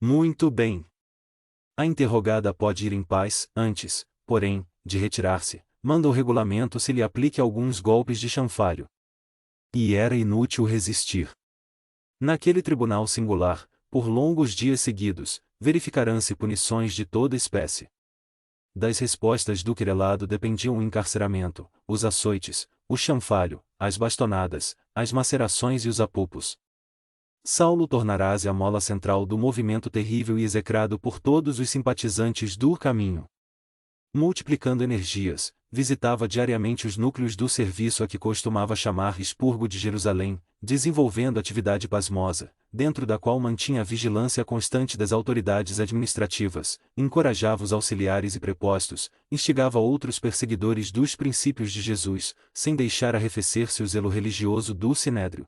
Muito bem. A interrogada pode ir em paz, antes, porém, de retirar-se, manda o regulamento se lhe aplique alguns golpes de chanfalho. E era inútil resistir. Naquele tribunal singular, por longos dias seguidos, verificarão-se punições de toda espécie. Das respostas do querelado dependiam o encarceramento, os açoites, o chanfalho, as bastonadas, as macerações e os apupos. Saulo tornará-se a mola central do movimento terrível e execrado por todos os simpatizantes do caminho. Multiplicando energias, visitava diariamente os núcleos do serviço a que costumava chamar expurgo de Jerusalém, desenvolvendo atividade pasmosa, dentro da qual mantinha a vigilância constante das autoridades administrativas, encorajava os auxiliares e prepostos, instigava outros perseguidores dos princípios de Jesus, sem deixar arrefecer-se o zelo religioso do Sinédrio.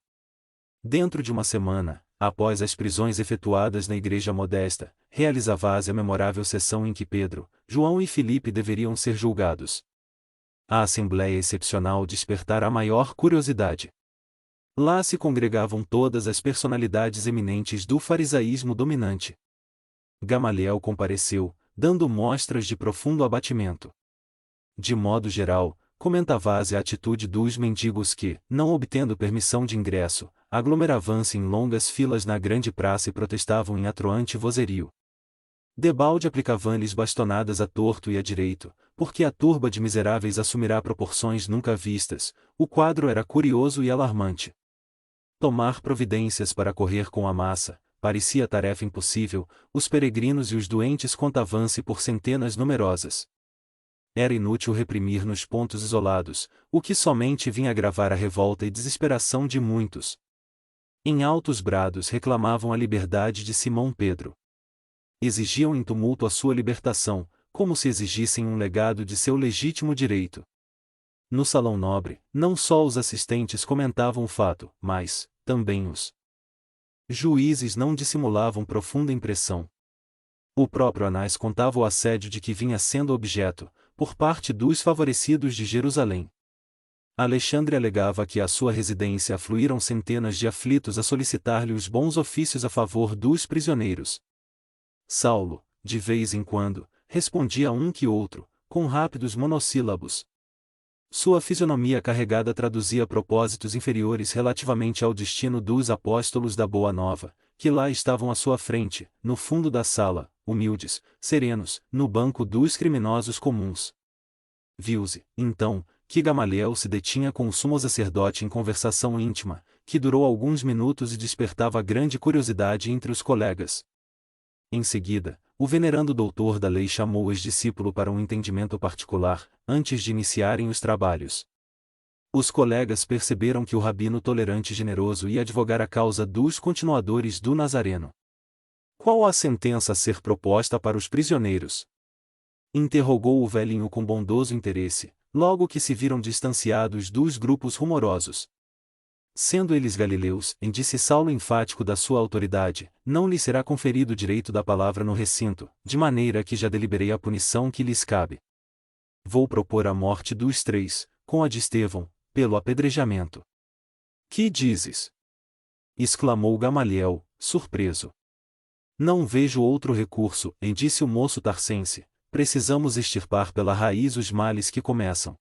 Dentro de uma semana, após as prisões efetuadas na igreja modesta, realizava-se a memorável sessão em que Pedro, João e Filipe deveriam ser julgados. A assembleia excepcional despertara a maior curiosidade. Lá se congregavam todas as personalidades eminentes do farisaísmo dominante. Gamaliel compareceu, dando mostras de profundo abatimento. De modo geral, comentava-se a atitude dos mendigos que, não obtendo permissão de ingresso, aglomeravam-se em longas filas na grande praça e protestavam em atroante vozerio. Debalde aplicavam-lhes bastonadas a torto e a direito, porque a turba de miseráveis assumirá proporções nunca vistas. O quadro era curioso e alarmante. Tomar providências para correr com a massa parecia tarefa impossível. Os peregrinos e os doentes contavam-se por centenas numerosas. Era inútil reprimir nos pontos isolados, o que somente vinha agravar a revolta e desesperação de muitos. Em altos brados reclamavam a liberdade de Simão Pedro. Exigiam em tumulto a sua libertação, como se exigissem um legado de seu legítimo direito. No salão nobre, não só os assistentes comentavam o fato, mas, também os juízes não dissimulavam profunda impressão. O próprio Anás contava o assédio de que vinha sendo objeto, por parte dos favorecidos de Jerusalém. Alexandre alegava que à sua residência afluíram centenas de aflitos a solicitar-lhe os bons ofícios a favor dos prisioneiros. Saulo, de vez em quando, respondia a um que outro, com rápidos monossílabos. Sua fisionomia carregada traduzia propósitos inferiores relativamente ao destino dos apóstolos da Boa Nova, que lá estavam à sua frente, no fundo da sala, humildes, serenos, no banco dos criminosos comuns. Viu-se, então, que Gamaliel se detinha com o sumo sacerdote em conversação íntima, que durou alguns minutos e despertava grande curiosidade entre os colegas. Em seguida, o venerando doutor da lei chamou os discípulos para um entendimento particular, antes de iniciarem os trabalhos. Os colegas perceberam que o rabino tolerante e generoso ia advogar a causa dos continuadores do Nazareno. Qual a sentença a ser proposta para os prisioneiros? Interrogou o velhinho com bondoso interesse, logo que se viram distanciados dos grupos rumorosos. Sendo eles galileus, disse Saulo enfático da sua autoridade, não lhes será conferido o direito da palavra no recinto, de maneira que já deliberei a punição que lhes cabe. Vou propor a morte dos três, com a de Estevão, pelo apedrejamento. Que dizes? Exclamou Gamaliel, surpreso. Não vejo outro recurso, disse o moço tarcense, precisamos extirpar pela raiz os males que começam.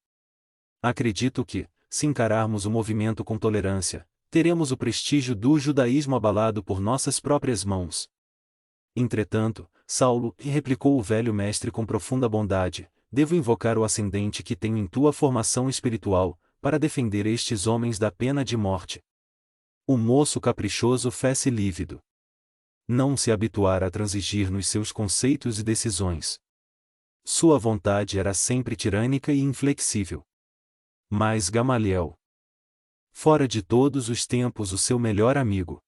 Acredito que, se encararmos o movimento com tolerância, teremos o prestígio do judaísmo abalado por nossas próprias mãos. Entretanto, Saulo, replicou o velho mestre com profunda bondade, devo invocar o ascendente que tenho em tua formação espiritual, para defender estes homens da pena de morte. O moço caprichoso fez-se lívido. Não se habituara a transigir nos seus conceitos e decisões. Sua vontade era sempre tirânica e inflexível. Mas Gamaliel, fora de todos os tempos o seu melhor amigo.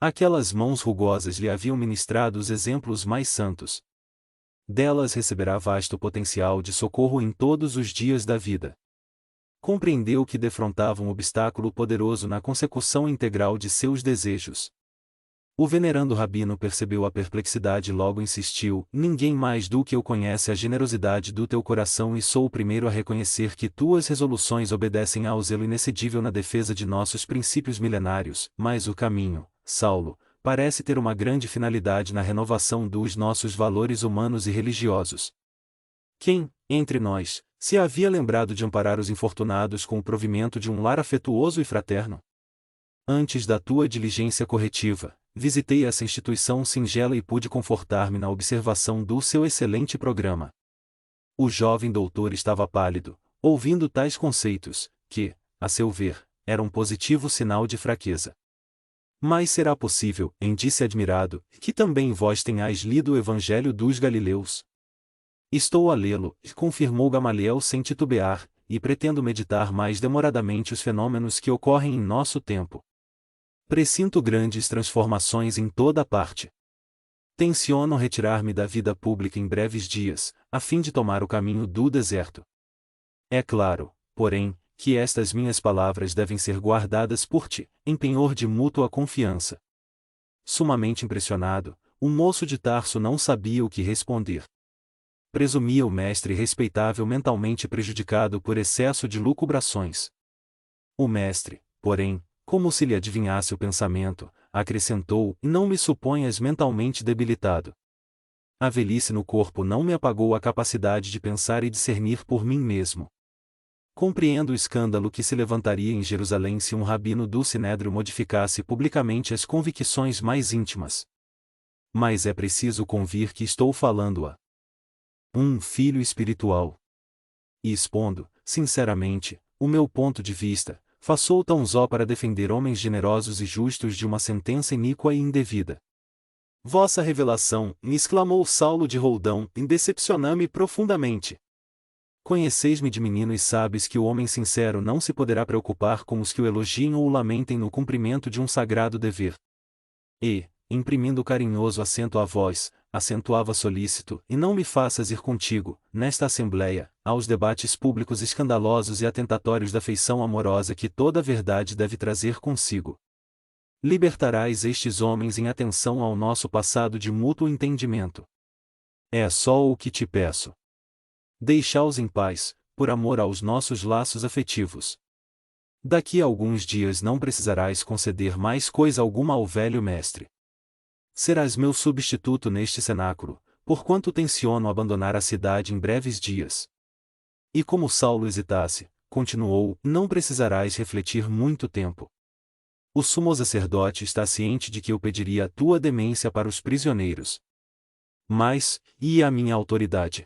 Aquelas mãos rugosas lhe haviam ministrado os exemplos mais santos. Delas receberá vasto potencial de socorro em todos os dias da vida. Compreendeu que defrontava um obstáculo poderoso na consecução integral de seus desejos. O venerando rabino percebeu a perplexidade e logo insistiu: ninguém mais do que eu conhece a generosidade do teu coração e sou o primeiro a reconhecer que tuas resoluções obedecem ao zelo inexcedível na defesa de nossos princípios milenários, mas o caminho, Saulo, parece ter uma grande finalidade na renovação dos nossos valores humanos e religiosos. Quem, entre nós, se havia lembrado de amparar os infortunados com o provimento de um lar afetuoso e fraterno? Antes da tua diligência corretiva, visitei essa instituição singela e pude confortar-me na observação do seu excelente programa. O jovem doutor estava pálido, ouvindo tais conceitos, que, a seu ver, eram um positivo sinal de fraqueza. Mas será possível, disse admirado, que também vós tenhais lido o Evangelho dos Galileus? Estou a lê-lo, confirmou Gamaliel sem titubear, e pretendo meditar mais demoradamente os fenômenos que ocorrem em nosso tempo. Presinto grandes transformações em toda parte. Tenciono retirar-me da vida pública em breves dias, a fim de tomar o caminho do deserto. É claro, porém, que estas minhas palavras devem ser guardadas por ti, em penhor de mútua confiança. Sumamente impressionado, o moço de Tarso não sabia o que responder. Presumia o mestre respeitável mentalmente prejudicado por excesso de lucubrações. O mestre, porém, como se lhe adivinhasse o pensamento, acrescentou: não me suponhas mentalmente debilitado. A velhice no corpo não me apagou a capacidade de pensar e discernir por mim mesmo. Compreendo o escândalo que se levantaria em Jerusalém se um rabino do Sinédrio modificasse publicamente as convicções mais íntimas. Mas é preciso convir que estou falando a um filho espiritual. E expondo, sinceramente, o meu ponto de vista, faço tão só para defender homens generosos e justos de uma sentença iníqua e indevida. Vossa revelação, me exclamou Saulo de Roldão, decepciona-me profundamente. Conheceis-me de menino e sabes que o homem sincero não se poderá preocupar com os que o elogiem ou o lamentem no cumprimento de um sagrado dever. E, imprimindo carinhoso acento à voz, acentuava solícito: e não me faças ir contigo, nesta assembleia, aos debates públicos escandalosos e atentatórios da feição amorosa que toda a verdade deve trazer consigo. Libertarás estes homens em atenção ao nosso passado de mútuo entendimento. É só o que te peço. Deixá-os em paz, por amor aos nossos laços afetivos. Daqui a alguns dias não precisarás conceder mais coisa alguma ao velho mestre. Serás meu substituto neste cenáculo, porquanto tenciono abandonar a cidade em breves dias. E como Saulo hesitasse, continuou: não precisarás refletir muito tempo. O sumo sacerdote está ciente de que eu pediria a tua demência para os prisioneiros. Mas, e a minha autoridade?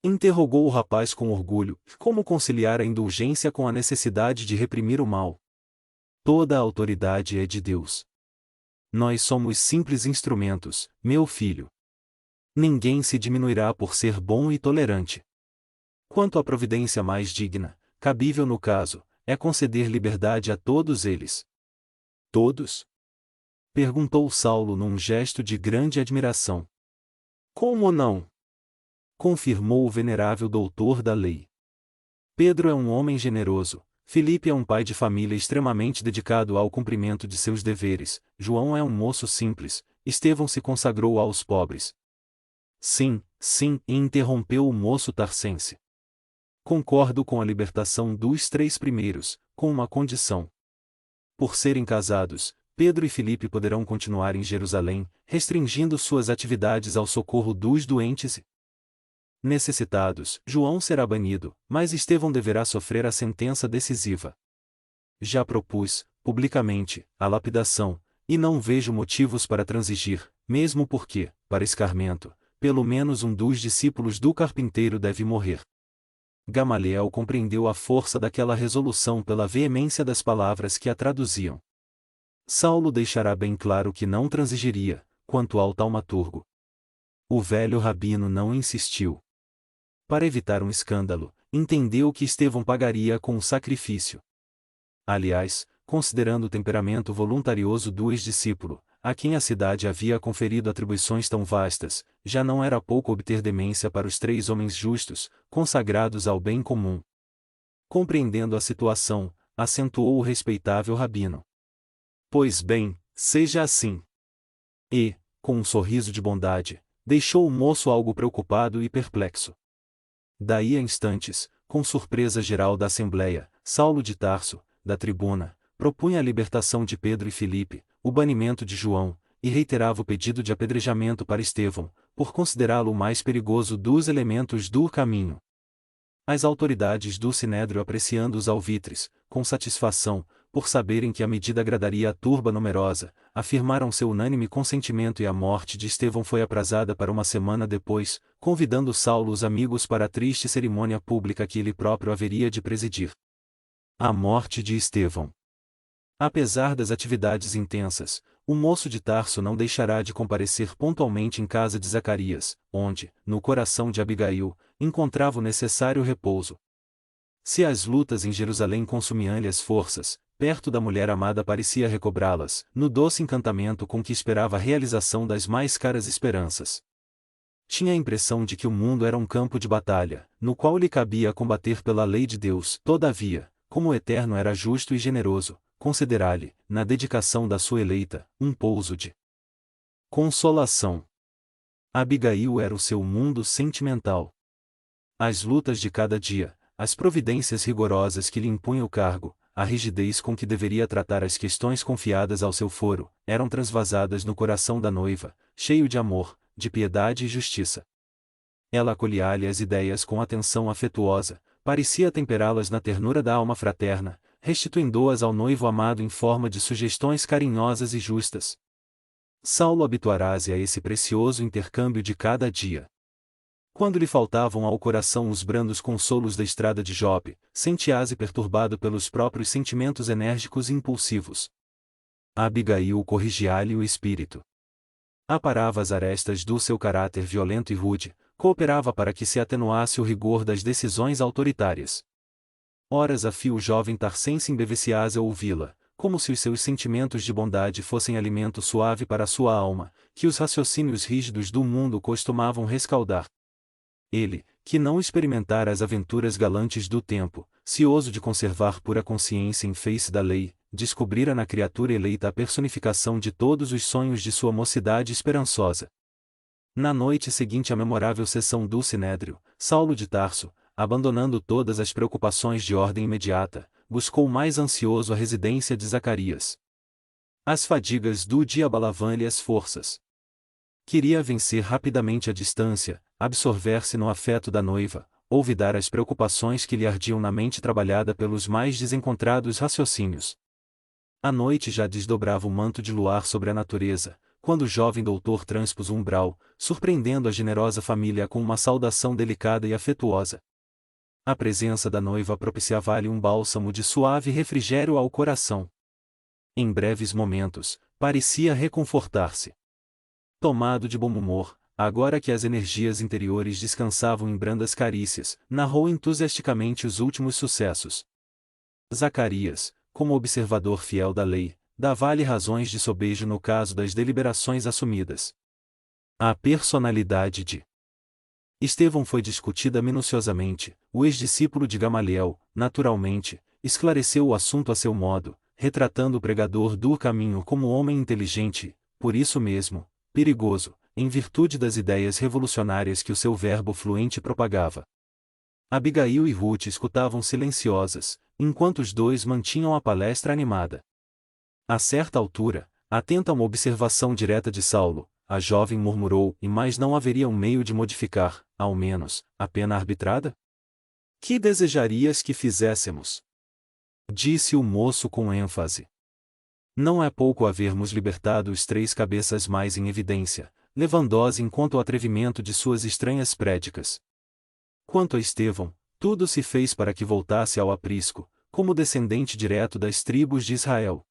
Interrogou o rapaz com orgulho: como conciliar a indulgência com a necessidade de reprimir o mal? Toda a autoridade é de Deus. Nós somos simples instrumentos, meu filho. Ninguém se diminuirá por ser bom e tolerante. Quanto à providência mais digna, cabível no caso, é conceder liberdade a todos eles. Todos? Perguntou Saulo num gesto de grande admiração. Como não? Confirmou o venerável doutor da lei. Pedro é um homem generoso, Filipe é um pai de família extremamente dedicado ao cumprimento de seus deveres, João é um moço simples, Estevão se consagrou aos pobres. Sim, sim, interrompeu o moço tarsense. Concordo com a libertação dos 3 primeiros, com uma condição. Por serem casados, Pedro e Filipe poderão continuar em Jerusalém, restringindo suas atividades ao socorro dos doentes e necessitados. João será banido, mas Estevão deverá sofrer a sentença decisiva. Já propus, publicamente, a lapidação, e não vejo motivos para transigir, mesmo porque, para escarmento, pelo menos um dos discípulos do carpinteiro deve morrer. Gamaliel compreendeu a força daquela resolução pela veemência das palavras que a traduziam. Saulo deixará bem claro que não transigiria, quanto ao taumaturgo. O velho rabino não insistiu. Para evitar um escândalo, entendeu que Estevão pagaria com o sacrifício. Aliás, considerando o temperamento voluntarioso do ex-discípulo, a quem a cidade havia conferido atribuições tão vastas, já não era pouco obter demência para os 3 homens justos, consagrados ao bem comum. Compreendendo a situação, acentuou o respeitável rabino. Pois bem, seja assim. E, com um sorriso de bondade, deixou o moço algo preocupado e perplexo. Daí a instantes, com surpresa geral da Assembleia, Saulo de Tarso, da tribuna, propunha a libertação de Pedro e Filipe, o banimento de João, e reiterava o pedido de apedrejamento para Estevão, por considerá-lo o mais perigoso dos elementos do caminho. As autoridades do Sinédrio, apreciando os alvitres, com satisfação, por saberem que a medida agradaria a turba numerosa, afirmaram seu unânime consentimento, e a morte de Estevão foi aprazada para uma semana depois, convidando Saulo os amigos para a triste cerimônia pública que ele próprio haveria de presidir. A morte de Estevão. Apesar das atividades intensas, o moço de Tarso não deixará de comparecer pontualmente em casa de Zacarias, onde, no coração de Abigail, encontrava o necessário repouso. Se as lutas em Jerusalém consumiam-lhe as forças, perto da mulher amada parecia recobrá-las, no doce encantamento com que esperava a realização das mais caras esperanças. Tinha a impressão de que o mundo era um campo de batalha, no qual lhe cabia combater pela lei de Deus. Todavia, como o Eterno era justo e generoso, concederá-lhe, na dedicação da sua eleita, um pouso de consolação. Abigail era o seu mundo sentimental. As lutas de cada dia, as providências rigorosas que lhe impunha o cargo, a rigidez com que deveria tratar as questões confiadas ao seu foro, eram transvasadas no coração da noiva, cheio de amor, de piedade e justiça. Ela acolhia-lhe as ideias com atenção afetuosa, parecia temperá-las na ternura da alma fraterna, restituindo-as ao noivo amado em forma de sugestões carinhosas e justas. Saulo habituará-se a esse precioso intercâmbio de cada dia. Quando lhe faltavam ao coração os brandos consolos da estrada de Jope, sentia-se perturbado pelos próprios sentimentos enérgicos e impulsivos. Abigail corrigia-lhe o espírito. Aparava as arestas do seu caráter violento e rude, cooperava para que se atenuasse o rigor das decisões autoritárias. Horas a fio o jovem tarcense embeveciase a ouvi-la, como se os seus sentimentos de bondade fossem alimento suave para a sua alma, que os raciocínios rígidos do mundo costumavam rescaldar. Ele, que não experimentara as aventuras galantes do tempo, cioso de conservar pura consciência em face da lei, descobrira na criatura eleita a personificação de todos os sonhos de sua mocidade esperançosa. Na noite seguinte à memorável sessão do Sinédrio, Saulo de Tarso, abandonando todas as preocupações de ordem imediata, buscou mais ansioso a residência de Zacarias. As fadigas do dia abalavam-lhe as forças. Queria vencer rapidamente a distância, absorver-se no afeto da noiva, olvidar as preocupações que lhe ardiam na mente trabalhada pelos mais desencontrados raciocínios. A noite já desdobrava o manto de luar sobre a natureza, quando o jovem doutor transpôs o umbral, surpreendendo a generosa família com uma saudação delicada e afetuosa. A presença da noiva propiciava-lhe um bálsamo de suave refrigério ao coração. Em breves momentos, parecia reconfortar-se. Tomado de bom humor, agora que as energias interiores descansavam em brandas carícias, narrou entusiasticamente os últimos sucessos. Zacarias, como observador fiel da lei, dava-lhe razões de sobejo no caso das deliberações assumidas. A personalidade de Estevão foi discutida minuciosamente. O ex-discípulo de Gamaliel, naturalmente, esclareceu o assunto a seu modo, retratando o pregador do caminho como homem inteligente, por isso mesmo, perigoso, em virtude das ideias revolucionárias que o seu verbo fluente propagava. Abigail e Ruth escutavam silenciosas, enquanto os dois mantinham a palestra animada. A certa altura, atenta a uma observação direta de Saulo, a jovem murmurou: e mais não haveria um meio de modificar, ao menos, a pena arbitrada? Que desejarias que fizéssemos? Disse o moço com ênfase. Não é pouco havermos libertado os três cabeças mais em evidência, levando-os enquanto o atrevimento de suas estranhas prédicas. Quanto a Estevão, tudo se fez para que voltasse ao aprisco, como descendente direto das tribos de Israel.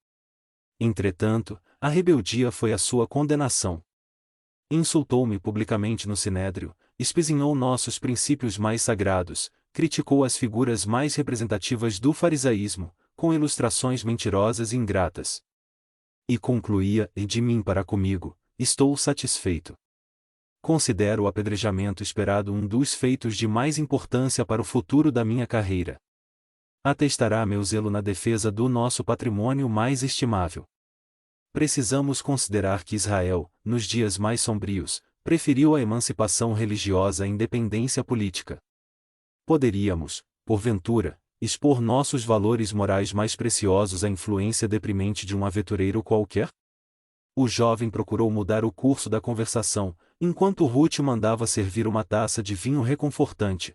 Entretanto, a rebeldia foi a sua condenação. Insultou-me publicamente no Sinédrio, espizinhou nossos princípios mais sagrados, criticou as figuras mais representativas do farisaísmo, com ilustrações mentirosas e ingratas. E concluía: e de mim para comigo, estou satisfeito. Considero o apedrejamento esperado um dos feitos de mais importância para o futuro da minha carreira. Atestará meu zelo na defesa do nosso patrimônio mais estimável. Precisamos considerar que Israel, nos dias mais sombrios, preferiu a emancipação religiosa à independência política. Poderíamos, porventura, expor nossos valores morais mais preciosos à influência deprimente de um aventureiro qualquer? O jovem procurou mudar o curso da conversação, enquanto Ruth mandava servir uma taça de vinho reconfortante.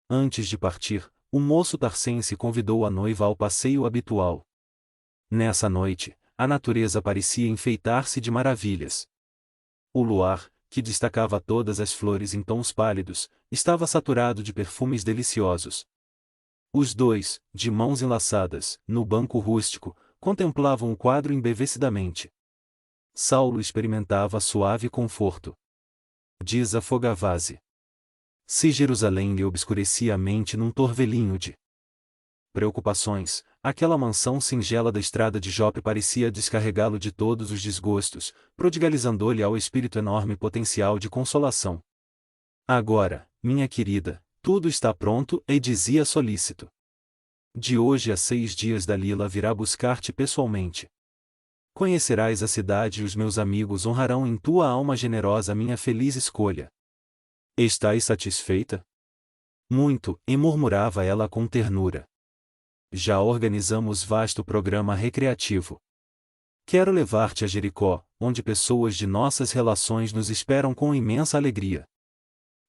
Antes de partir, o moço tarcense convidou a noiva ao passeio habitual. Nessa noite, a natureza parecia enfeitar-se de maravilhas. O luar, que destacava todas as flores em tons pálidos, estava saturado de perfumes deliciosos. Os dois, de mãos enlaçadas, no banco rústico, contemplavam o quadro embevecidamente. Saulo experimentava suave conforto. Diz a Fogavase. Se Jerusalém lhe obscurecia a mente num torvelinho de preocupações, aquela mansão singela da estrada de Jope parecia descarregá-lo de todos os desgostos, prodigalizando-lhe ao espírito enorme potencial de consolação. Agora, minha querida, tudo está pronto, e dizia solícito. De hoje a 6 dias Dalila virá buscar-te pessoalmente. Conhecerás a cidade e os meus amigos honrarão em tua alma generosa minha feliz escolha. Estás satisfeita? Muito, e murmurava ela com ternura. Já organizamos vasto programa recreativo. Quero levar-te a Jericó, onde pessoas de nossas relações nos esperam com imensa alegria.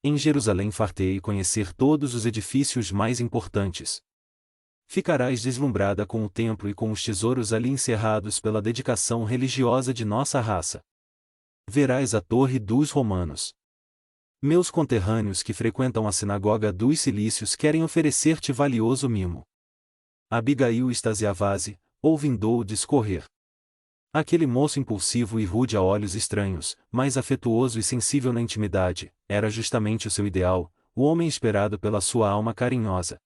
Em Jerusalém fartei conhecer todos os edifícios mais importantes. Ficarás deslumbrada com o templo e com os tesouros ali encerrados pela dedicação religiosa de nossa raça. Verás a Torre dos Romanos. Meus conterrâneos que frequentam a sinagoga dos Cilícios querem oferecer-te valioso mimo. Abigail Stasiavase, ouvindo-o discorrer. Aquele moço impulsivo e rude a olhos estranhos, mas afetuoso e sensível na intimidade, era justamente o seu ideal, o homem esperado pela sua alma carinhosa.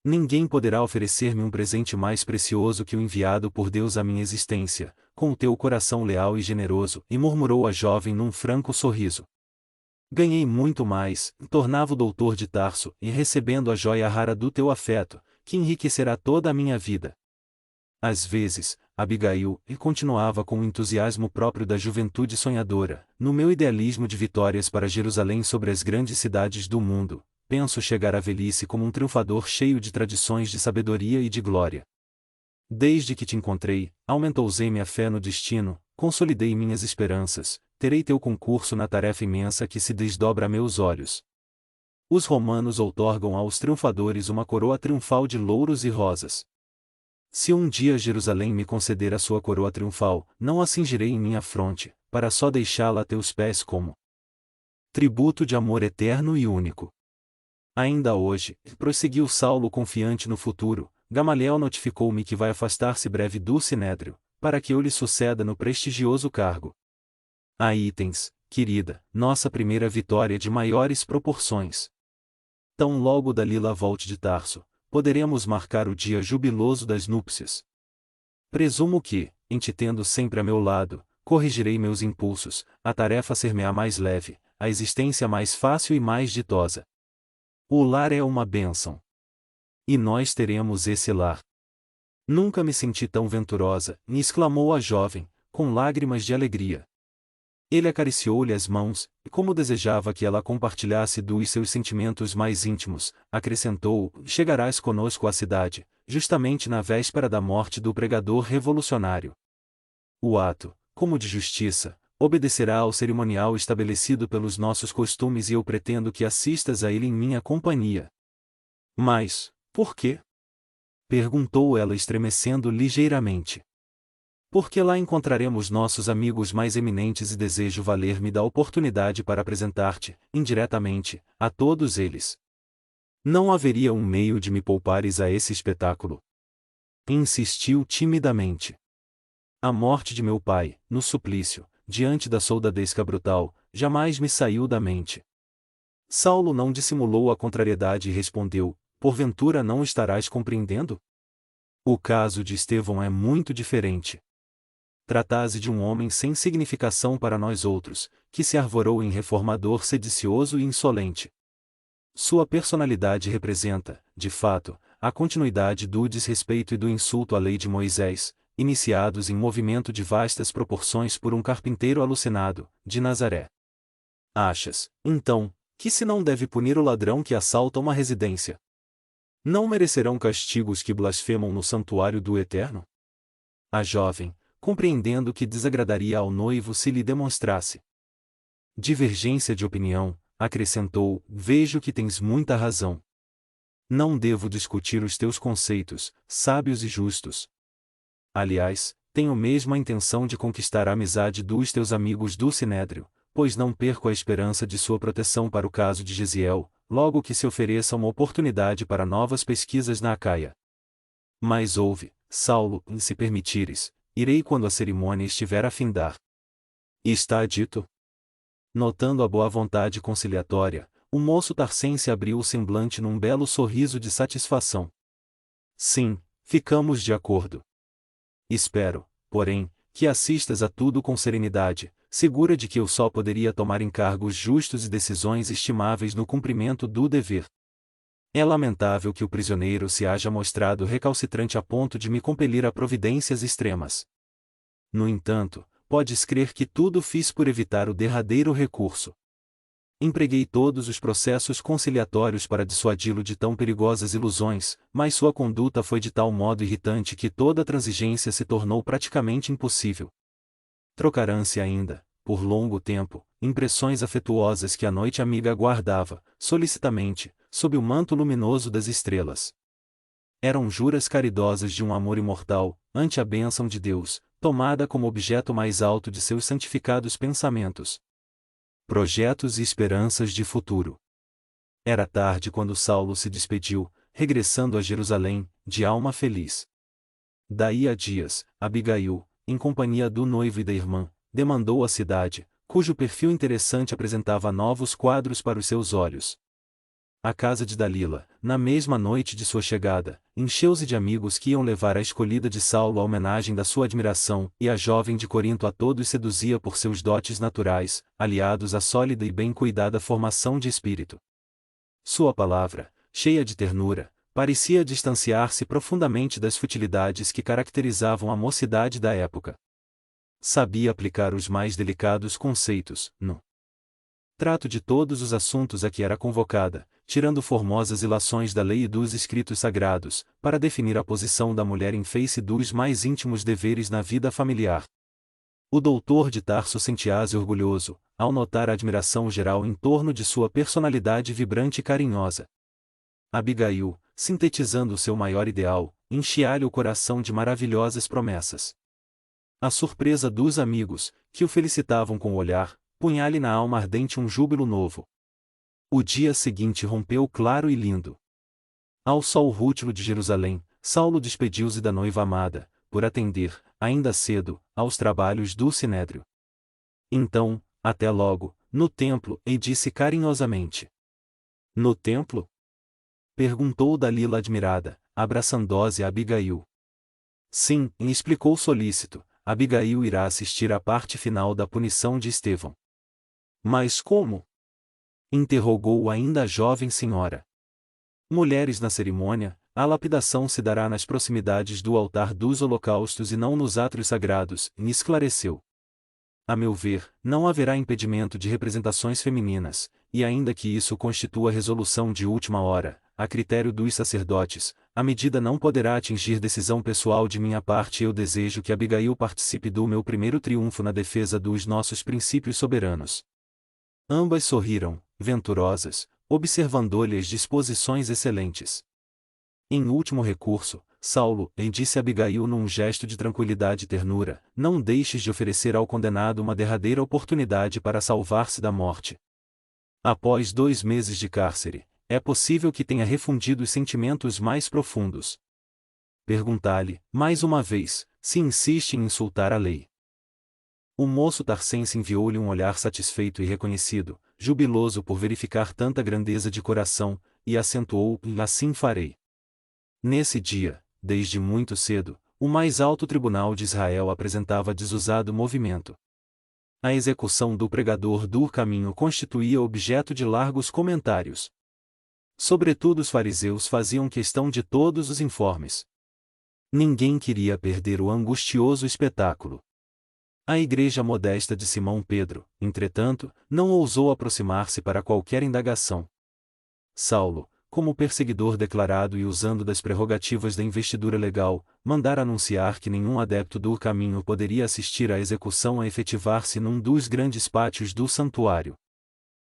Ninguém poderá oferecer-me um presente mais precioso que o enviado por Deus à minha existência, com o teu coração leal e generoso, e murmurou a jovem num franco sorriso. Ganhei muito mais, tornava o doutor de Tarso, e recebendo a joia rara do teu afeto, que enriquecerá toda a minha vida. Às vezes, Abigail, e continuava com o entusiasmo próprio da juventude sonhadora, no meu idealismo de vitórias para Jerusalém sobre as grandes cidades do mundo, penso chegar à velhice como um triunfador cheio de tradições de sabedoria e de glória. Desde que te encontrei, aumentou-se minha fé no destino, consolidei minhas esperanças, terei teu concurso na tarefa imensa que se desdobra a meus olhos. Os romanos outorgam aos triunfadores uma coroa triunfal de louros e rosas. Se um dia Jerusalém me conceder a sua coroa triunfal, não a cingirei em minha fronte, para só deixá-la a teus pés como tributo de amor eterno e único. Ainda hoje, prosseguiu Saulo confiante no futuro, Gamaliel notificou-me que vai afastar-se breve do Sinédrio, para que eu lhe suceda no prestigioso cargo. Aí tens, querida, nossa primeira vitória de maiores proporções. Tão logo Dalila volte de Tarso, poderemos marcar o dia jubiloso das núpcias. Presumo que, em te tendo sempre a meu lado, corrigirei meus impulsos, a tarefa ser-me-á mais leve, a existência mais fácil e mais ditosa. O lar é uma bênção. E nós teremos esse lar. Nunca me senti tão venturosa, exclamou a jovem, com lágrimas de alegria. Ele acariciou-lhe as mãos, e como desejava que ela compartilhasse dos seus sentimentos mais íntimos, acrescentou: chegarás conosco à cidade, justamente na véspera da morte do pregador revolucionário. O ato, como de justiça, obedecerá ao cerimonial estabelecido pelos nossos costumes e eu pretendo que assistas a ele em minha companhia. Mas, por quê? Perguntou ela estremecendo ligeiramente. Porque lá encontraremos nossos amigos mais eminentes e desejo valer-me da oportunidade para apresentar-te, indiretamente, a todos eles. Não haveria um meio de me poupares a esse espetáculo? Insistiu timidamente. A morte de meu pai, no suplício, diante da soldadesca brutal, jamais me saiu da mente. Saulo não dissimulou a contrariedade e respondeu: porventura não estarás compreendendo? O caso de Estevão é muito diferente. Trata-se de um homem sem significação para nós outros, que se arvorou em reformador sedicioso e insolente. Sua personalidade representa, de fato, a continuidade do desrespeito e do insulto à lei de Moisés, iniciados em movimento de vastas proporções por um carpinteiro alucinado, de Nazaré. Achas, então, que se não deve punir o ladrão que assalta uma residência? Não merecerão castigos que blasfemam no santuário do Eterno? A jovem, compreendendo que desagradaria ao noivo se lhe demonstrasse. Divergência de opinião, acrescentou, vejo que tens muita razão. Não devo discutir os teus conceitos, sábios e justos. Aliás, tenho mesmo a intenção de conquistar a amizade dos teus amigos do Sinédrio, pois não perco a esperança de sua proteção para o caso de Gesiel, logo que se ofereça uma oportunidade para novas pesquisas na Acaia. Mas ouve, Saulo, se permitires, irei quando a cerimônia estiver a findar. Está dito? Notando a boa vontade conciliatória, o moço tarcense abriu o semblante num belo sorriso de satisfação. Sim, ficamos de acordo. Espero, porém, que assistas a tudo com serenidade, segura de que eu só poderia tomar encargos justos e decisões estimáveis no cumprimento do dever. É lamentável que o prisioneiro se haja mostrado recalcitrante a ponto de me compelir a providências extremas. No entanto, podes crer que tudo fiz por evitar o derradeiro recurso. Empreguei todos os processos conciliatórios para dissuadi-lo de tão perigosas ilusões, mas sua conduta foi de tal modo irritante que toda transigência se tornou praticamente impossível. Trocarão-se ainda, por longo tempo, impressões afetuosas que a noite amiga guardava, solicitamente, sob o manto luminoso das estrelas. Eram juras caridosas de um amor imortal, ante a bênção de Deus, tomada como objeto mais alto de seus santificados pensamentos. Projetos e esperanças de futuro. Era tarde quando Saulo se despediu, regressando a Jerusalém, de alma feliz. Daí a dias, Abigail, em companhia do noivo e da irmã, demandou a cidade, cujo perfil interessante apresentava novos quadros para os seus olhos. A casa de Dalila, na mesma noite de sua chegada, encheu-se de amigos que iam levar a escolhida de Saulo a homenagem da sua admiração, e a jovem de Corinto a todos seduzia por seus dotes naturais, aliados à sólida e bem cuidada formação de espírito. Sua palavra, cheia de ternura, parecia distanciar-se profundamente das futilidades que caracterizavam a mocidade da época. Sabia aplicar os mais delicados conceitos, no trato de todos os assuntos a que era convocada, tirando formosas ilações da lei e dos escritos sagrados, para definir a posição da mulher em face dos mais íntimos deveres na vida familiar. O doutor de Tarso sentia-se orgulhoso, ao notar a admiração geral em torno de sua personalidade vibrante e carinhosa. Abigail, sintetizando o seu maior ideal, enchia-lhe o coração de maravilhosas promessas. A surpresa dos amigos, que o felicitavam com o olhar, punha-lhe na alma ardente um júbilo novo. O dia seguinte rompeu claro e lindo. Ao sol rútil de Jerusalém, Saulo despediu-se da noiva amada, por atender, ainda cedo, aos trabalhos do Sinédrio. Então, até logo, no templo, e disse carinhosamente. No templo? Perguntou Dalila admirada, abraçando-se a Abigail. Sim, explicou solícito, Abigail irá assistir à parte final da punição de Estevão. Mas como? Interrogou ainda a jovem senhora. Mulheres na cerimônia, a lapidação se dará nas proximidades do altar dos holocaustos e não nos átrios sagrados, me esclareceu. A meu ver, não haverá impedimento de representações femininas, e ainda que isso constitua resolução de última hora, a critério dos sacerdotes, a medida não poderá atingir decisão pessoal de minha parte e eu desejo que Abigail participe do meu primeiro triunfo na defesa dos nossos princípios soberanos. Ambas sorriram, venturosas, observando-lhe as disposições excelentes. Em último recurso, Saulo, disse Abigail num gesto de tranquilidade e ternura, não deixes de oferecer ao condenado uma derradeira oportunidade para salvar-se da morte. Após 2 meses de cárcere, é possível que tenha refundido os sentimentos mais profundos. Perguntar-lhe, mais uma vez, se insiste em insultar a lei. O moço tarcense enviou-lhe um olhar satisfeito e reconhecido, jubiloso por verificar tanta grandeza de coração, e acentuou, assim farei. Nesse dia, desde muito cedo, o mais alto tribunal de Israel apresentava desusado movimento. A execução do pregador do caminho constituía objeto de largos comentários. Sobretudo os fariseus faziam questão de todos os informes. Ninguém queria perder o angustioso espetáculo. A igreja modesta de Simão Pedro, entretanto, não ousou aproximar-se para qualquer indagação. Saulo, como perseguidor declarado e usando das prerrogativas da investidura legal, mandara anunciar que nenhum adepto do caminho poderia assistir à execução a efetivar-se num dos grandes pátios do santuário.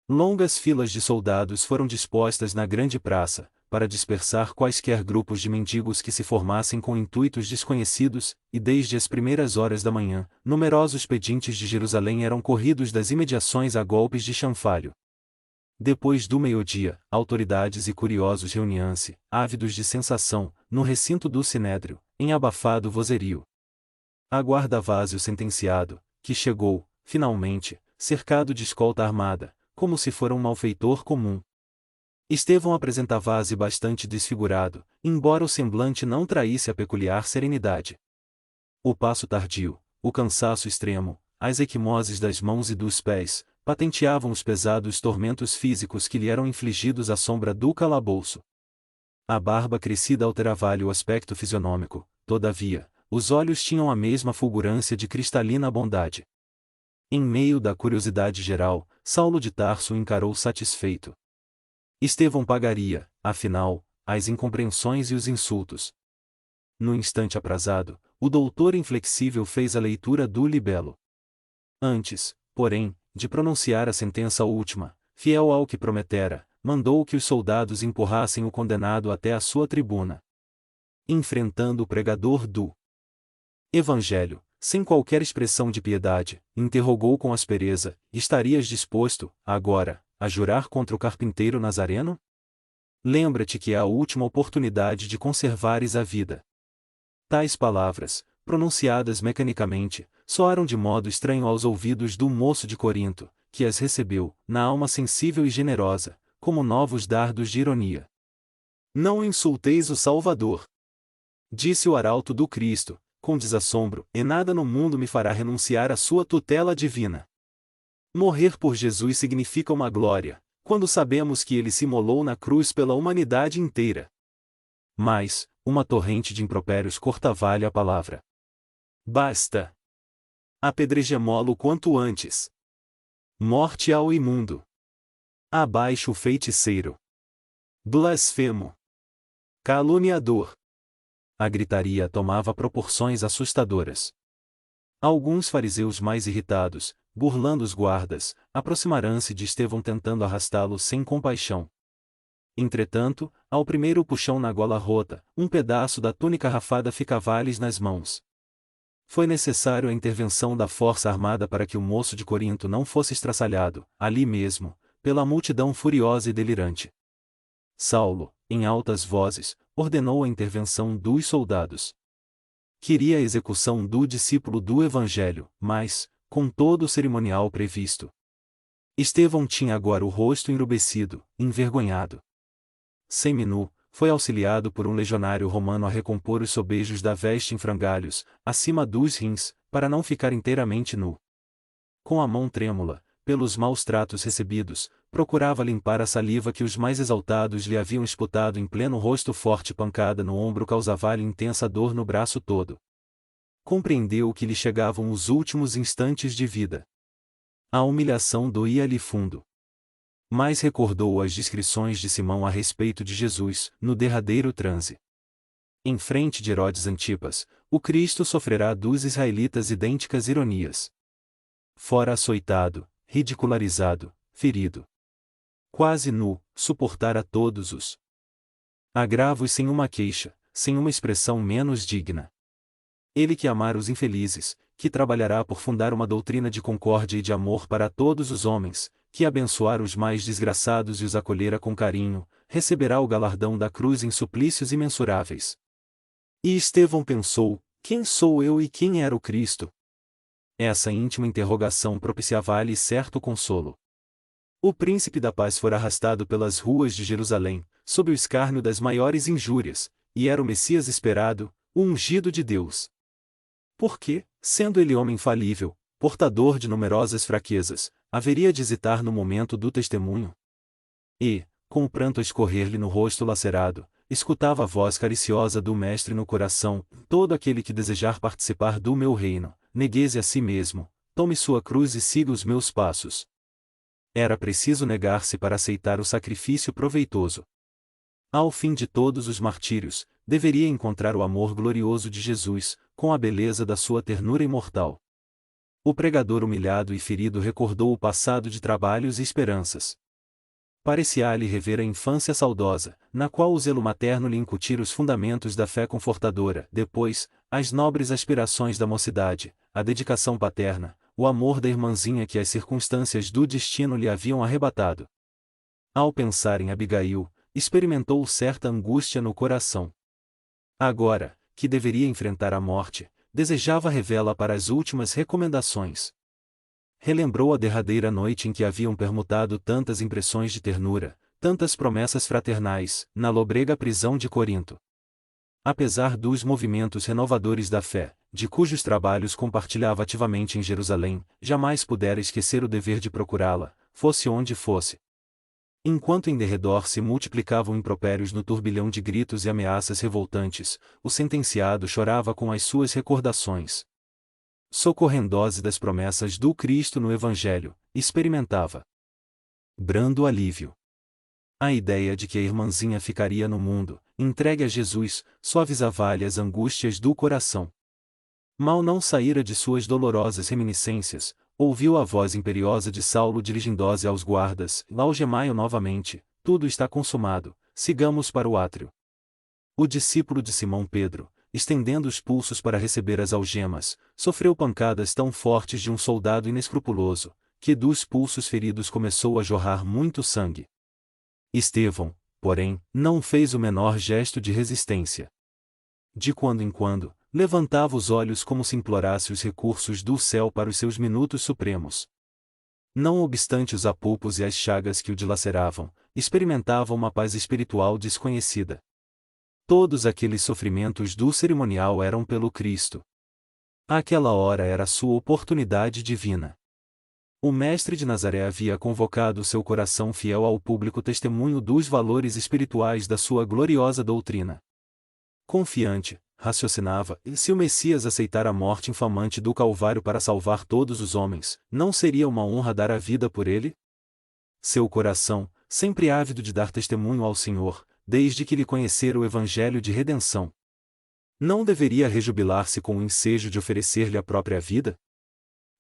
Longas filas de soldados foram dispostas na grande praça, para dispersar quaisquer grupos de mendigos que se formassem com intuitos desconhecidos, e desde as primeiras horas da manhã, numerosos pedintes de Jerusalém eram corridos das imediações a golpes de chanfalho. Depois do meio-dia, autoridades e curiosos reuniam-se, ávidos de sensação, no recinto do Sinédrio, em abafado vozerio. Aguardava-se o sentenciado, que chegou, finalmente, cercado de escolta armada, como se fora um malfeitor comum. Estevão apresentava-se bastante desfigurado, embora o semblante não traísse a peculiar serenidade. O passo tardio, o cansaço extremo, as equimoses das mãos e dos pés, patenteavam os pesados tormentos físicos que lhe eram infligidos à sombra do calabouço. A barba crescida alterava-lhe o aspecto fisionômico, todavia, os olhos tinham a mesma fulgurância de cristalina bondade. Em meio da curiosidade geral, Saulo de Tarso o encarou satisfeito. Estevão pagaria, afinal, as incompreensões e os insultos. No instante aprazado, o doutor inflexível fez a leitura do libelo. Antes, porém, de pronunciar a sentença última, fiel ao que prometera, mandou que os soldados empurrassem o condenado até a sua tribuna. Enfrentando o pregador do Evangelho, sem qualquer expressão de piedade, interrogou com aspereza: estarias disposto, agora, a jurar contra o carpinteiro Nazareno? Lembra-te que é a última oportunidade de conservares a vida. Tais palavras, pronunciadas mecanicamente, soaram de modo estranho aos ouvidos do moço de Corinto, que as recebeu, na alma sensível e generosa, como novos dardos de ironia. Não insulteis o Salvador, disse o arauto do Cristo, com desassombro, e nada no mundo me fará renunciar à sua tutela divina. Morrer por Jesus significa uma glória, quando sabemos que ele se imolou na cruz pela humanidade inteira. Mas, uma torrente de impropérios cortava-lhe a palavra. Basta! Apedrejemo-lo quanto antes. Morte ao imundo. Abaixo o feiticeiro. Blasfemo. Caluniador. A gritaria tomava proporções assustadoras. Alguns fariseus mais irritados, burlando os guardas, aproximaram-se de Estevão tentando arrastá-lo sem compaixão. Entretanto, ao primeiro puxão na gola rota, um pedaço da túnica rafada ficava-lhes nas mãos. Foi necessário a intervenção da força armada para que o moço de Corinto não fosse estraçalhado, ali mesmo, pela multidão furiosa e delirante. Saulo, em altas vozes, ordenou a intervenção dos soldados. Queria a execução do discípulo do Evangelho, mas, com todo o cerimonial previsto. Estevão tinha agora o rosto enrubescido, envergonhado. Seminu, foi auxiliado por um legionário romano a recompor os sobejos da veste em frangalhos, acima dos rins, para não ficar inteiramente nu. Com a mão trêmula, pelos maus tratos recebidos, procurava limpar a saliva que os mais exaltados lhe haviam esputado em pleno rosto. Forte pancada no ombro causava-lhe intensa dor no braço todo. Compreendeu que lhe chegavam os últimos instantes de vida. A humilhação doía-lhe fundo. Mas recordou as descrições de Simão a respeito de Jesus, no derradeiro transe. Em frente de Herodes Antipas, o Cristo sofrerá dos israelitas idênticas ironias. Fora açoitado, ridicularizado, ferido. Quase nu, suportara todos os agravos sem uma queixa, sem uma expressão menos digna. Ele que amar os infelizes, que trabalhará por fundar uma doutrina de concórdia e de amor para todos os homens, que abençoar os mais desgraçados e os acolherá com carinho, receberá o galardão da cruz em suplícios imensuráveis. E Estevão pensou: quem sou eu e quem era o Cristo? Essa íntima interrogação propiciava-lhe certo consolo. O príncipe da paz fora arrastado pelas ruas de Jerusalém, sob o escárnio das maiores injúrias, e era o Messias esperado, o ungido de Deus. Porque, sendo ele homem falível, portador de numerosas fraquezas, haveria de hesitar no momento do testemunho? E, com o pranto a escorrer-lhe no rosto lacerado, escutava a voz cariciosa do Mestre no coração: todo aquele que desejar participar do meu reino, negue-se a si mesmo, tome sua cruz e siga os meus passos. Era preciso negar-se para aceitar o sacrifício proveitoso. Ao fim de todos os martírios, deveria encontrar o amor glorioso de Jesus, com a beleza da sua ternura imortal. O pregador humilhado e ferido recordou o passado de trabalhos e esperanças. Parecia-lhe rever a infância saudosa, na qual o zelo materno lhe incutira os fundamentos da fé confortadora, depois, as nobres aspirações da mocidade, a dedicação paterna, o amor da irmãzinha que as circunstâncias do destino lhe haviam arrebatado. Ao pensar em Abigail, experimentou certa angústia no coração. Agora, que deveria enfrentar a morte, desejava revê-la para as últimas recomendações. Relembrou a derradeira noite em que haviam permutado tantas impressões de ternura, tantas promessas fraternais, na lobrega prisão de Corinto. Apesar dos movimentos renovadores da fé, de cujos trabalhos compartilhava ativamente em Jerusalém, jamais pudera esquecer o dever de procurá-la, fosse onde fosse. Enquanto em derredor se multiplicavam impropérios no turbilhão de gritos e ameaças revoltantes, o sentenciado chorava com as suas recordações. Socorrendo-se das promessas do Cristo no Evangelho, experimentava brando alívio. A ideia de que a irmãzinha ficaria no mundo, entregue a Jesus, suavizava-lhe as angústias do coração. Mal não saíra de suas dolorosas reminiscências, ouviu a voz imperiosa de Saulo dirigindo-se aos guardas: algemai-o novamente, tudo está consumado, sigamos para o átrio. O discípulo de Simão Pedro, estendendo os pulsos para receber as algemas, sofreu pancadas tão fortes de um soldado inescrupuloso, que dos pulsos feridos começou a jorrar muito sangue. Estevão, porém, não fez o menor gesto de resistência. De quando em quando, levantava os olhos como se implorasse os recursos do céu para os seus minutos supremos. Não obstante os apupos e as chagas que o dilaceravam, experimentava uma paz espiritual desconhecida. Todos aqueles sofrimentos do cerimonial eram pelo Cristo. Aquela hora era a sua oportunidade divina. O Mestre de Nazaré havia convocado seu coração fiel ao público testemunho dos valores espirituais da sua gloriosa doutrina. Confiante, raciocinava, e se o Messias aceitar a morte infamante do Calvário para salvar todos os homens, não seria uma honra dar a vida por ele? Seu coração, sempre ávido de dar testemunho ao Senhor, desde que lhe conhecera o Evangelho de redenção, não deveria rejubilar-se com o ensejo de oferecer-lhe a própria vida?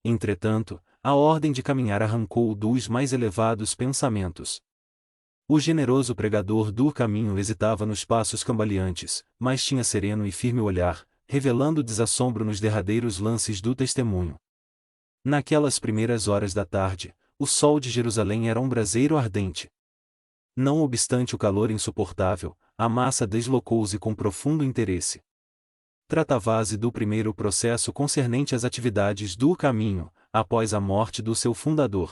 Entretanto, a ordem de caminhar arrancou-o dos mais elevados pensamentos. O generoso pregador do caminho hesitava nos passos cambaleantes, mas tinha sereno e firme olhar, revelando desassombro nos derradeiros lances do testemunho. Naquelas primeiras horas da tarde, o sol de Jerusalém era um braseiro ardente. Não obstante o calor insuportável, a massa deslocou-se com profundo interesse. Tratava-se do primeiro processo concernente às atividades do caminho, após a morte do seu fundador.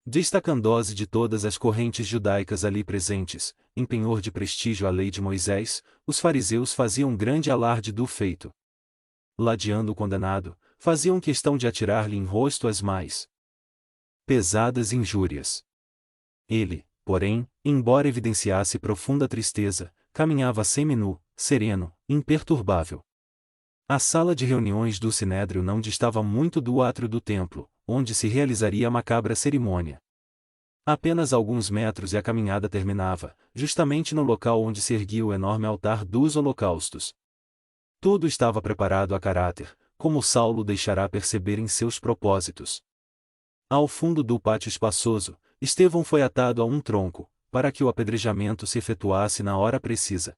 Destacando-se de todas as correntes judaicas ali presentes, em penhor de prestígio à lei de Moisés, os fariseus faziam grande alarde do feito. Ladeando o condenado, faziam questão de atirar-lhe em rosto as mais pesadas injúrias. Ele, porém, embora evidenciasse profunda tristeza, caminhava seminu, sereno, imperturbável. A sala de reuniões do Sinédrio não distava muito do átrio do templo, onde se realizaria a macabra cerimônia. Apenas alguns metros e a caminhada terminava, justamente no local onde se erguia o enorme altar dos holocaustos. Tudo estava preparado a caráter, como Saulo deixará perceber em seus propósitos. Ao fundo do pátio espaçoso, Estevão foi atado a um tronco, para que o apedrejamento se efetuasse na hora precisa.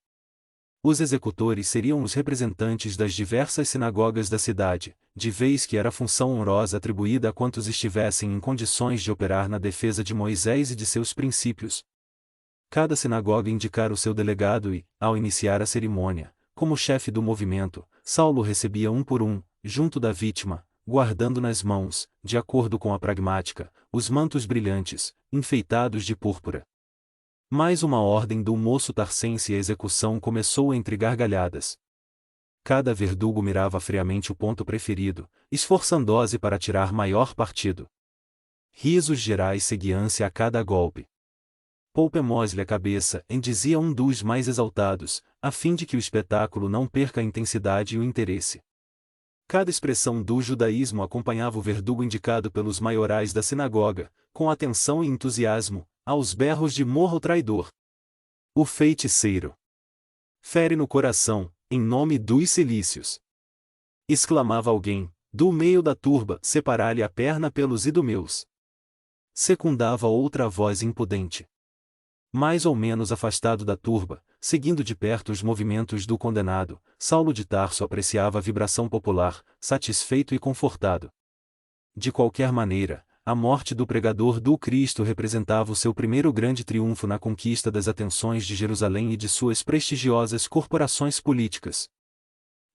Os executores seriam os representantes das diversas sinagogas da cidade, de vez que era função honrosa atribuída a quantos estivessem em condições de operar na defesa de Moisés e de seus princípios. Cada sinagoga indicara o seu delegado e, ao iniciar a cerimônia, como chefe do movimento, Saulo recebia um por um, junto da vítima, guardando nas mãos, de acordo com a pragmática, os mantos brilhantes, enfeitados de púrpura. Mais uma ordem do moço tarcense e a execução começou entre gargalhadas. Cada verdugo mirava friamente o ponto preferido, esforçando-se para tirar maior partido. Risos gerais seguiam-se a cada golpe. Poupemos-lhe a cabeça, dizia um dos mais exaltados, a fim de que o espetáculo não perca a intensidade e o interesse. Cada expressão do judaísmo acompanhava o verdugo indicado pelos maiorais da sinagoga, com atenção e entusiasmo, aos berros de morra o traidor. O feiticeiro fere no coração, em nome dos cilícios. Exclamava alguém, do meio da turba, separar-lhe a perna pelos idumeus. Secundava outra voz impudente. Mais ou menos afastado da turba, seguindo de perto os movimentos do condenado, Saulo de Tarso apreciava a vibração popular, satisfeito e confortado. De qualquer maneira, a morte do pregador do Cristo representava o seu primeiro grande triunfo na conquista das atenções de Jerusalém e de suas prestigiosas corporações políticas.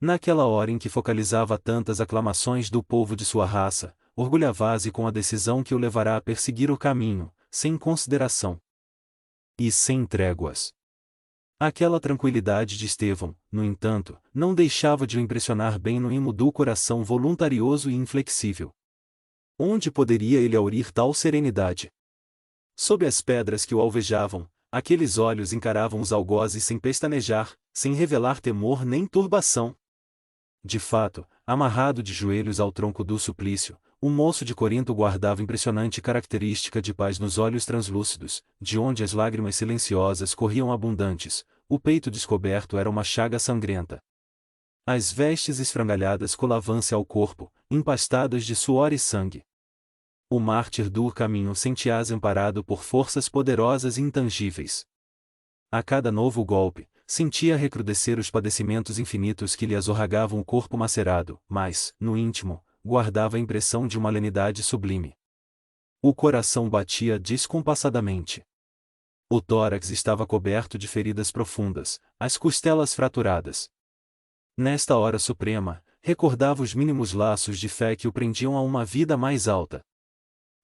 Naquela hora em que focalizava tantas aclamações do povo de sua raça, orgulhava-se com a decisão que o levará a perseguir o caminho, sem consideração e sem tréguas. Aquela tranquilidade de Estevão, no entanto, não deixava de o impressionar bem no imo do coração voluntarioso e inflexível. Onde poderia ele aurir tal serenidade? Sob as pedras que o alvejavam, aqueles olhos encaravam os algozes sem pestanejar, sem revelar temor nem turbação. De fato, amarrado de joelhos ao tronco do suplício, o moço de Corinto guardava impressionante característica de paz nos olhos translúcidos, de onde as lágrimas silenciosas corriam abundantes, o peito descoberto era uma chaga sangrenta. As vestes esfrangalhadas colavam-se ao corpo, empastadas de suor e sangue. O mártir do caminho sentia-se amparado por forças poderosas e intangíveis. A cada novo golpe, sentia recrudescer os padecimentos infinitos que lhe azorragavam o corpo macerado, mas, no íntimo, guardava a impressão de uma lenidade sublime. O coração batia descompassadamente. O tórax estava coberto de feridas profundas, as costelas fraturadas. Nesta hora suprema, recordava os mínimos laços de fé que o prendiam a uma vida mais alta.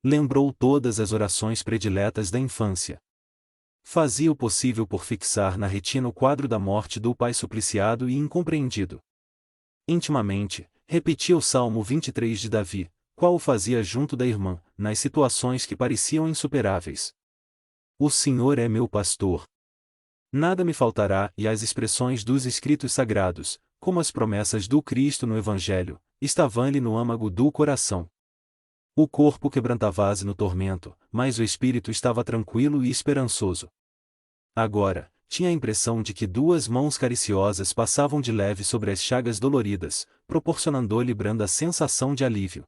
Lembrou todas as orações prediletas da infância. Fazia o possível por fixar na retina o quadro da morte do pai supliciado e incompreendido. Intimamente, repetia o Salmo 23 de Davi, qual o fazia junto da irmã, nas situações que pareciam insuperáveis. O Senhor é meu pastor. Nada me faltará, e as expressões dos escritos sagrados, como as promessas do Cristo no Evangelho, estavam-lhe no âmago do coração. O corpo quebrantava-se no tormento, mas o espírito estava tranquilo e esperançoso. Agora, tinha a impressão de que duas mãos cariciosas passavam de leve sobre as chagas doloridas, proporcionando-lhe branda sensação de alívio.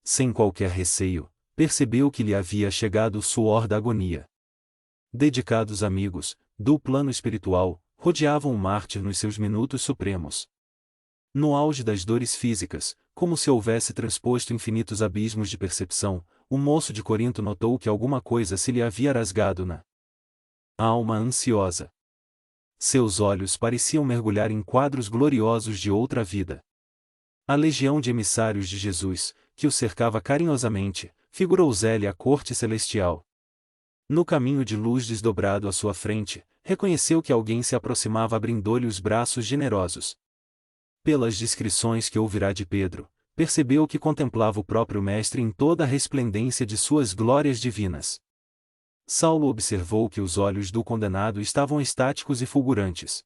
Sem qualquer receio, percebeu que lhe havia chegado o suor da agonia. Dedicados amigos, do plano espiritual, rodeavam o mártir nos seus minutos supremos. No auge das dores físicas, como se houvesse transposto infinitos abismos de percepção, o moço de Corinto notou que alguma coisa se lhe havia rasgado na alma ansiosa. Seus olhos pareciam mergulhar em quadros gloriosos de outra vida. A legião de emissários de Jesus, que o cercava carinhosamente, figurou-lhe a corte celestial. No caminho de luz desdobrado à sua frente, reconheceu que alguém se aproximava abrindo-lhe os braços generosos. Pelas descrições que ouvirá de Pedro, percebeu que contemplava o próprio Mestre em toda a resplendência de suas glórias divinas. Saulo observou que os olhos do condenado estavam estáticos e fulgurantes.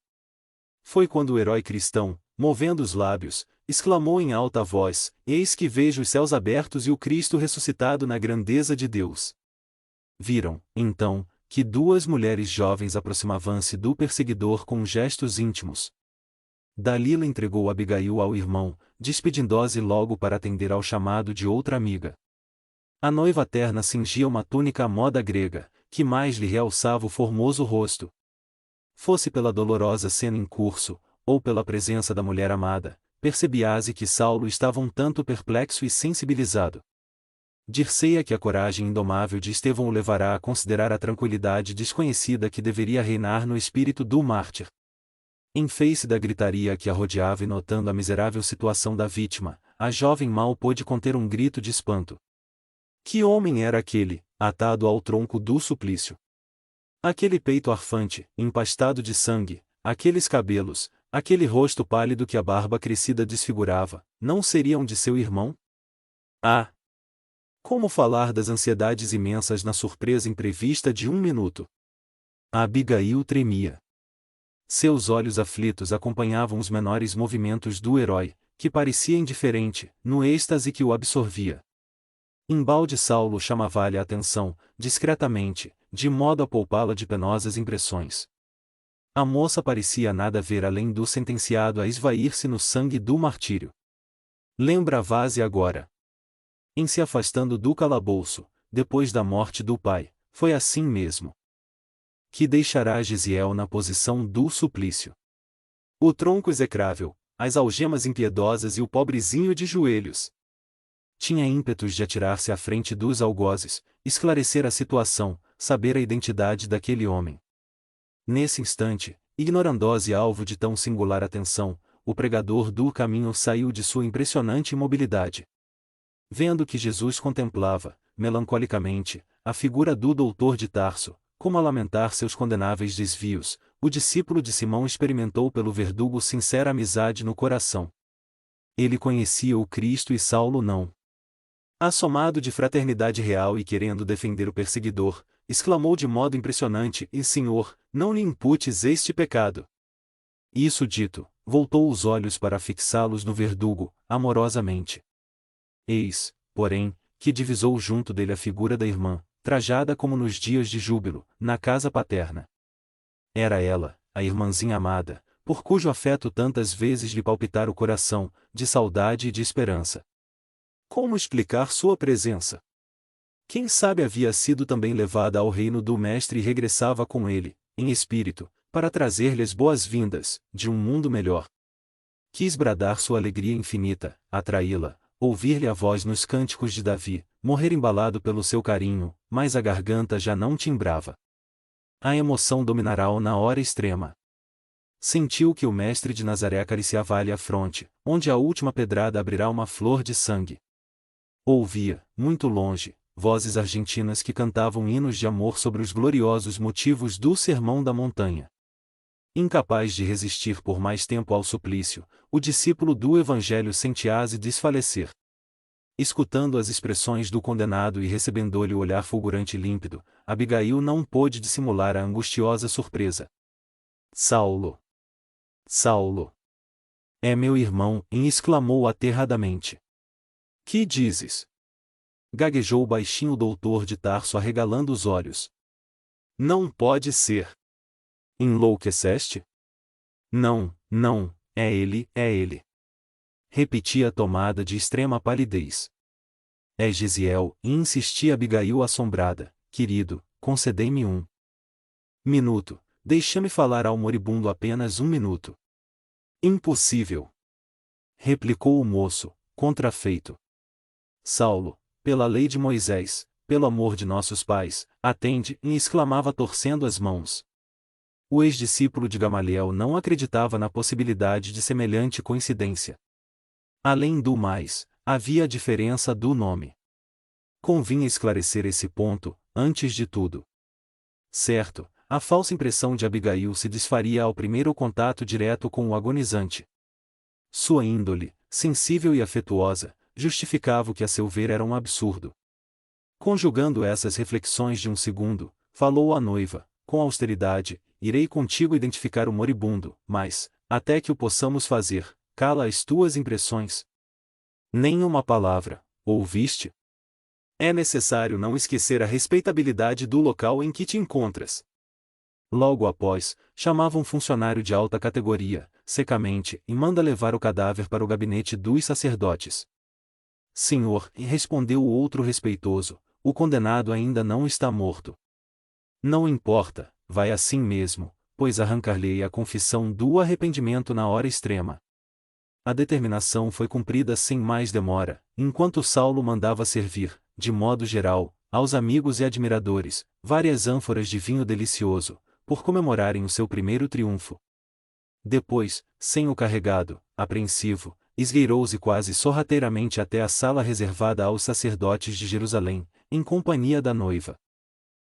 Foi quando o herói cristão, movendo os lábios, exclamou em alta voz: "Eis que vejo os céus abertos e o Cristo ressuscitado na grandeza de Deus." Viram, então, que duas mulheres jovens aproximavam-se do perseguidor com gestos íntimos. Dalila entregou Abigail ao irmão, despedindo-se logo para atender ao chamado de outra amiga. A noiva terna cingia uma túnica à moda grega, que mais lhe realçava o formoso rosto. Fosse pela dolorosa cena em curso, ou pela presença da mulher amada, percebia-se que Saulo estava um tanto perplexo e sensibilizado. Dir-se-ia que a coragem indomável de Estevão o levará a considerar a tranquilidade desconhecida que deveria reinar no espírito do mártir. Em face da gritaria que a rodeava e notando a miserável situação da vítima, a jovem mal pôde conter um grito de espanto. Que homem era aquele, atado ao tronco do suplício? Aquele peito arfante, empastado de sangue, aqueles cabelos, aquele rosto pálido que a barba crescida desfigurava, não seriam de seu irmão? Ah! Como falar das ansiedades imensas na surpresa imprevista de um minuto? A Abigail tremia. Seus olhos aflitos acompanhavam os menores movimentos do herói, que parecia indiferente, no êxtase que o absorvia. Embalde Saulo chamava-lhe a atenção, discretamente, de modo a poupá-la de penosas impressões. A moça parecia nada ver além do sentenciado a esvair-se no sangue do martírio. Lembra a Vase agora. Em se afastando do calabouço, depois da morte do pai, foi assim mesmo. Que deixará Gesiel na posição do suplício. O tronco execrável, as algemas impiedosas e o pobrezinho de joelhos. Tinha ímpetos de atirar-se à frente dos algozes, esclarecer a situação, saber a identidade daquele homem. Nesse instante, ignorandose e alvo de tão singular atenção, o pregador do caminho saiu de sua impressionante imobilidade. Vendo que Jesus contemplava, melancolicamente, a figura do doutor de Tarso, como a lamentar seus condenáveis desvios, o discípulo de Simão experimentou pelo verdugo sincera amizade no coração. Ele conhecia o Cristo e Saulo não. Assomado de fraternidade real e querendo defender o perseguidor, exclamou de modo impressionante: "E Senhor, não lhe imputes este pecado." Isso dito, voltou os olhos para fixá-los no verdugo, amorosamente. Eis, porém, que divisou junto dele a figura da irmã, trajada como nos dias de júbilo, na casa paterna. Era ela, a irmãzinha amada, por cujo afeto tantas vezes lhe palpitara o coração, de saudade e de esperança. Como explicar sua presença? Quem sabe havia sido também levada ao reino do Mestre e regressava com ele, em espírito, para trazer-lhes boas-vindas, de um mundo melhor. Quis bradar sua alegria infinita, atraí-la, ouvir-lhe a voz nos cânticos de Davi, morrer embalado pelo seu carinho, mas a garganta já não timbrava. A emoção dominará-o na hora extrema. Sentiu que o Mestre de Nazaré acariciava-lhe a fronte, onde a última pedrada abrirá uma flor de sangue. Ouvia, muito longe, vozes argentinas que cantavam hinos de amor sobre os gloriosos motivos do Sermão da Montanha. Incapaz de resistir por mais tempo ao suplício, o discípulo do Evangelho sentia-se desfalecer. Escutando as expressões do condenado e recebendo-lhe o olhar fulgurante e límpido, Abigail não pôde dissimular a angustiosa surpresa. "Saulo! Saulo! É meu irmão!" exclamou aterradamente. "Que dizes?" Gaguejou baixinho o doutor de Tarso arregalando os olhos. "Não pode ser. Enlouqueceste?" "Não, não, é ele, é ele." Repetia tomada de extrema palidez. "É Gesiel", insistia Abigail assombrada. "Querido, concedei-me um minuto, deixa-me falar ao moribundo apenas um minuto." "Impossível!" replicou o moço, contrafeito. "Saulo, pela lei de Moisés, pelo amor de nossos pais, atende!" exclamava torcendo as mãos. O ex-discípulo de Gamaliel não acreditava na possibilidade de semelhante coincidência. Além do mais, havia a diferença do nome. Convinha esclarecer esse ponto, antes de tudo. Certo, a falsa impressão de Abigail se desfaria ao primeiro contato direto com o agonizante. Sua índole, sensível e afetuosa, justificava o que a seu ver era um absurdo. Conjugando essas reflexões de um segundo, falou à noiva, com austeridade: "Irei contigo identificar o moribundo, mas, até que o possamos fazer, cala as tuas impressões. Nem uma palavra, ouviste? É necessário não esquecer a respeitabilidade do local em que te encontras." Logo após, chamava um funcionário de alta categoria, secamente, e manda levar o cadáver para o gabinete dos sacerdotes. "Senhor", respondeu o outro respeitoso, "o condenado ainda não está morto." "Não importa, vai assim mesmo, pois arrancar-lhe a confissão do arrependimento na hora extrema." A determinação foi cumprida sem mais demora, enquanto Saulo mandava servir, de modo geral, aos amigos e admiradores, várias ânforas de vinho delicioso, por comemorarem o seu primeiro triunfo. Depois, sem o carregado, apreensivo, esgueirou-se quase sorrateiramente até a sala reservada aos sacerdotes de Jerusalém, em companhia da noiva.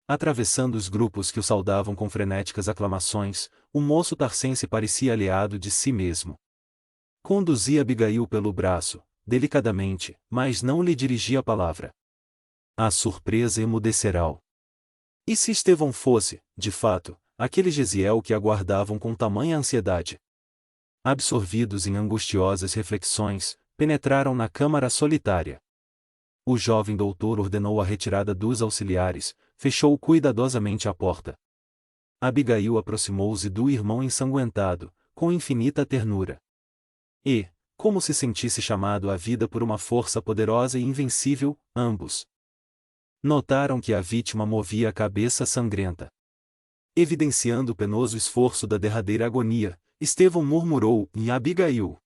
Atravessando os grupos que o saudavam com frenéticas aclamações, o moço tarsense parecia aliado de si mesmo. Conduzia Abigail pelo braço, delicadamente, mas não lhe dirigia a palavra. A surpresa emudecerá-o. E se Estevão fosse, de fato, aquele Gesiel que aguardavam com tamanha ansiedade? Absorvidos em angustiosas reflexões, penetraram na câmara solitária. O jovem doutor ordenou a retirada dos auxiliares, fechou cuidadosamente a porta. Abigail aproximou-se do irmão ensanguentado, com infinita ternura. E, como se sentisse chamado à vida por uma força poderosa e invencível, ambos notaram que a vítima movia a cabeça sangrenta. Evidenciando o penoso esforço da derradeira agonia, Estevão murmurou em Abigail.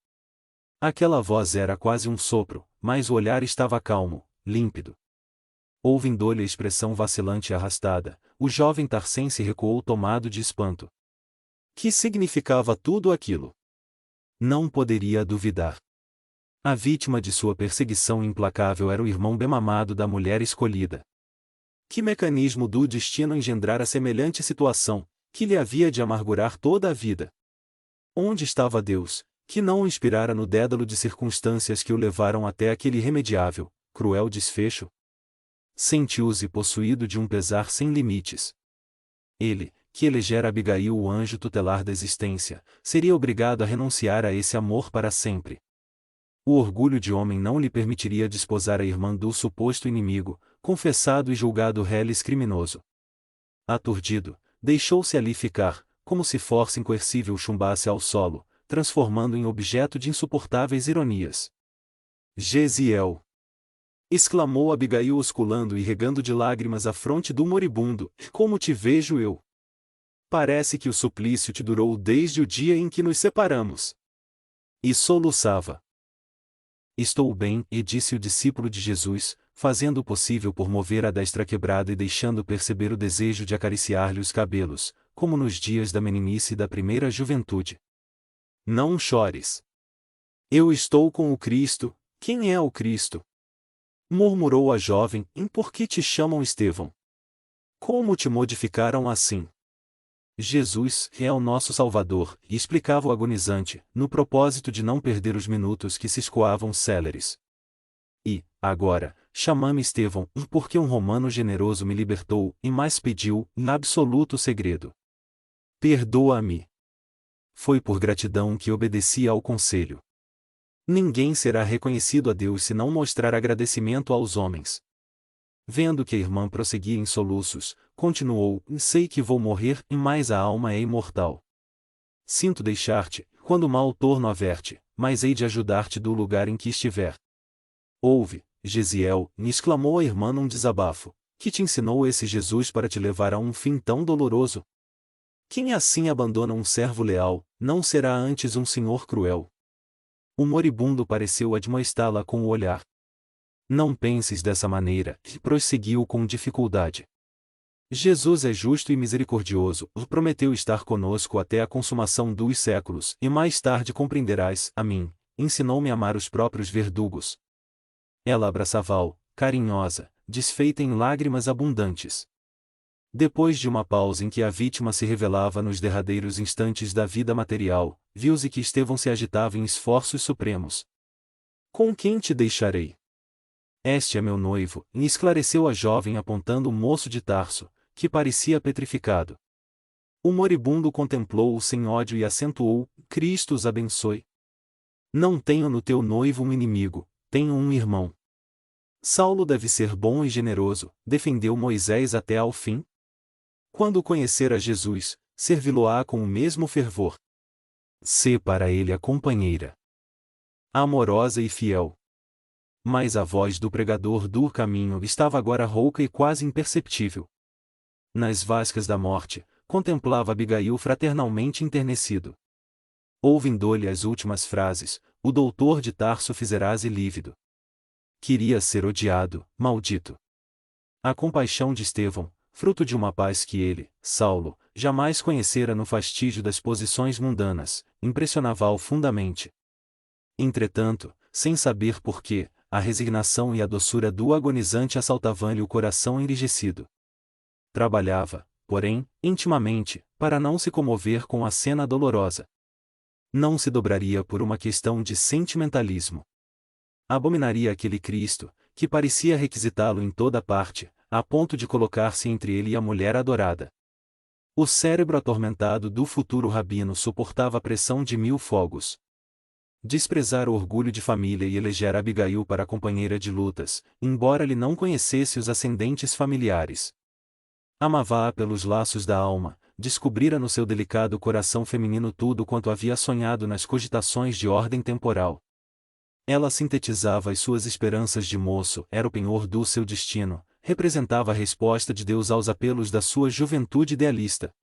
Aquela voz era quase um sopro, mas o olhar estava calmo, límpido. Ouvindo-lhe a expressão vacilante e arrastada, o jovem tarcense recuou tomado de espanto. Que significava tudo aquilo? Não poderia duvidar. A vítima de sua perseguição implacável era o irmão bem-amado da mulher escolhida. Que mecanismo do destino engendrara semelhante situação, que lhe havia de amargurar toda a vida? Onde estava Deus, que não o inspirara no dédalo de circunstâncias que o levaram até aquele irremediável, cruel desfecho? Sentiu-se possuído de um pesar sem limites. Ele, que elegera Abigail o anjo tutelar da existência, seria obrigado a renunciar a esse amor para sempre. O orgulho de homem não lhe permitiria desposar a irmã do suposto inimigo, confessado e julgado reles criminoso. Aturdido, deixou-se ali ficar, como se força incoercível chumbasse ao solo, transformando em objeto de insuportáveis ironias. Gesiel! Exclamou Abigail osculando e regando de lágrimas a fronte do moribundo, como te vejo eu! Parece que o suplício te durou desde o dia em que nos separamos. E soluçava. Estou bem, e disse o discípulo de Jesus, fazendo o possível por mover a destra quebrada e deixando perceber o desejo de acariciar-lhe os cabelos, como nos dias da meninice e da primeira juventude. Não chores. Eu estou com o Cristo. Quem é o Cristo? Murmurou a jovem. Por que te chamam Estevão? Como te modificaram assim? Jesus é o nosso Salvador, e explicava o agonizante, no propósito de não perder os minutos que se escoavam céleres. E, agora, chama-me Estevão, porque um romano generoso me libertou, e mais pediu, em absoluto segredo. Perdoa-me. Foi por gratidão que obedeci ao conselho. Ninguém será reconhecido a Deus se não mostrar agradecimento aos homens. Vendo que a irmã prosseguia em soluços, continuou, sei que vou morrer, mas a alma é imortal. Sinto deixar-te, quando o mal torno averte, mas hei de ajudar-te do lugar em que estiver. Ouve, Gesiel, exclamou a irmã num desabafo, que te ensinou esse Jesus para te levar a um fim tão doloroso? Quem assim abandona um servo leal, não será antes um senhor cruel. O moribundo pareceu admoestá-la com o olhar. Não penses dessa maneira, e prosseguiu com dificuldade. Jesus é justo e misericordioso, prometeu estar conosco até a consumação dos séculos, e mais tarde compreenderás, a mim, ensinou-me a amar os próprios verdugos. Ela abraçava-o, carinhosa, desfeita em lágrimas abundantes. Depois de uma pausa em que a vítima se revelava nos derradeiros instantes da vida material, viu-se que Estevão se agitava em esforços supremos. Com quem te deixarei? Este é meu noivo, e esclareceu a jovem apontando o moço de Tarso, que parecia petrificado. O moribundo contemplou-o sem ódio e acentuou, Cristo os abençoe. Não tenho no teu noivo um inimigo, tenho um irmão. Saulo deve ser bom e generoso, defendeu Moisés até ao fim. Quando conhecer a Jesus, servi-lo-á com o mesmo fervor. Sê para ele a companheira amorosa e fiel. Mas a voz do pregador do caminho estava agora rouca e quase imperceptível. Nas vascas da morte, contemplava Abigail fraternalmente enternecido. Ouvindo-lhe as últimas frases, o doutor de Tarso fizerase lívido. Queria ser odiado, maldito. A compaixão de Estevão, fruto de uma paz que ele, Saulo, jamais conhecera no fastígio das posições mundanas, impressionava-o fundamente. Entretanto, sem saber por quê, a resignação e a doçura do agonizante assaltavam-lhe o coração enrijecido. Trabalhava, porém, intimamente, para não se comover com a cena dolorosa. Não se dobraria por uma questão de sentimentalismo. Abominaria aquele Cristo, que parecia requisitá-lo em toda parte, a ponto de colocar-se entre ele e a mulher adorada. O cérebro atormentado do futuro rabino suportava a pressão de 1000 fogos. Desprezar o orgulho de família e eleger Abigail para companheira de lutas, embora ele não conhecesse os ascendentes familiares. Amava-a pelos laços da alma, descobrira no seu delicado coração feminino tudo quanto havia sonhado nas cogitações de ordem temporal. Ela sintetizava as suas esperanças de moço, era o penhor do seu destino, representava a resposta de Deus aos apelos da sua juventude idealista.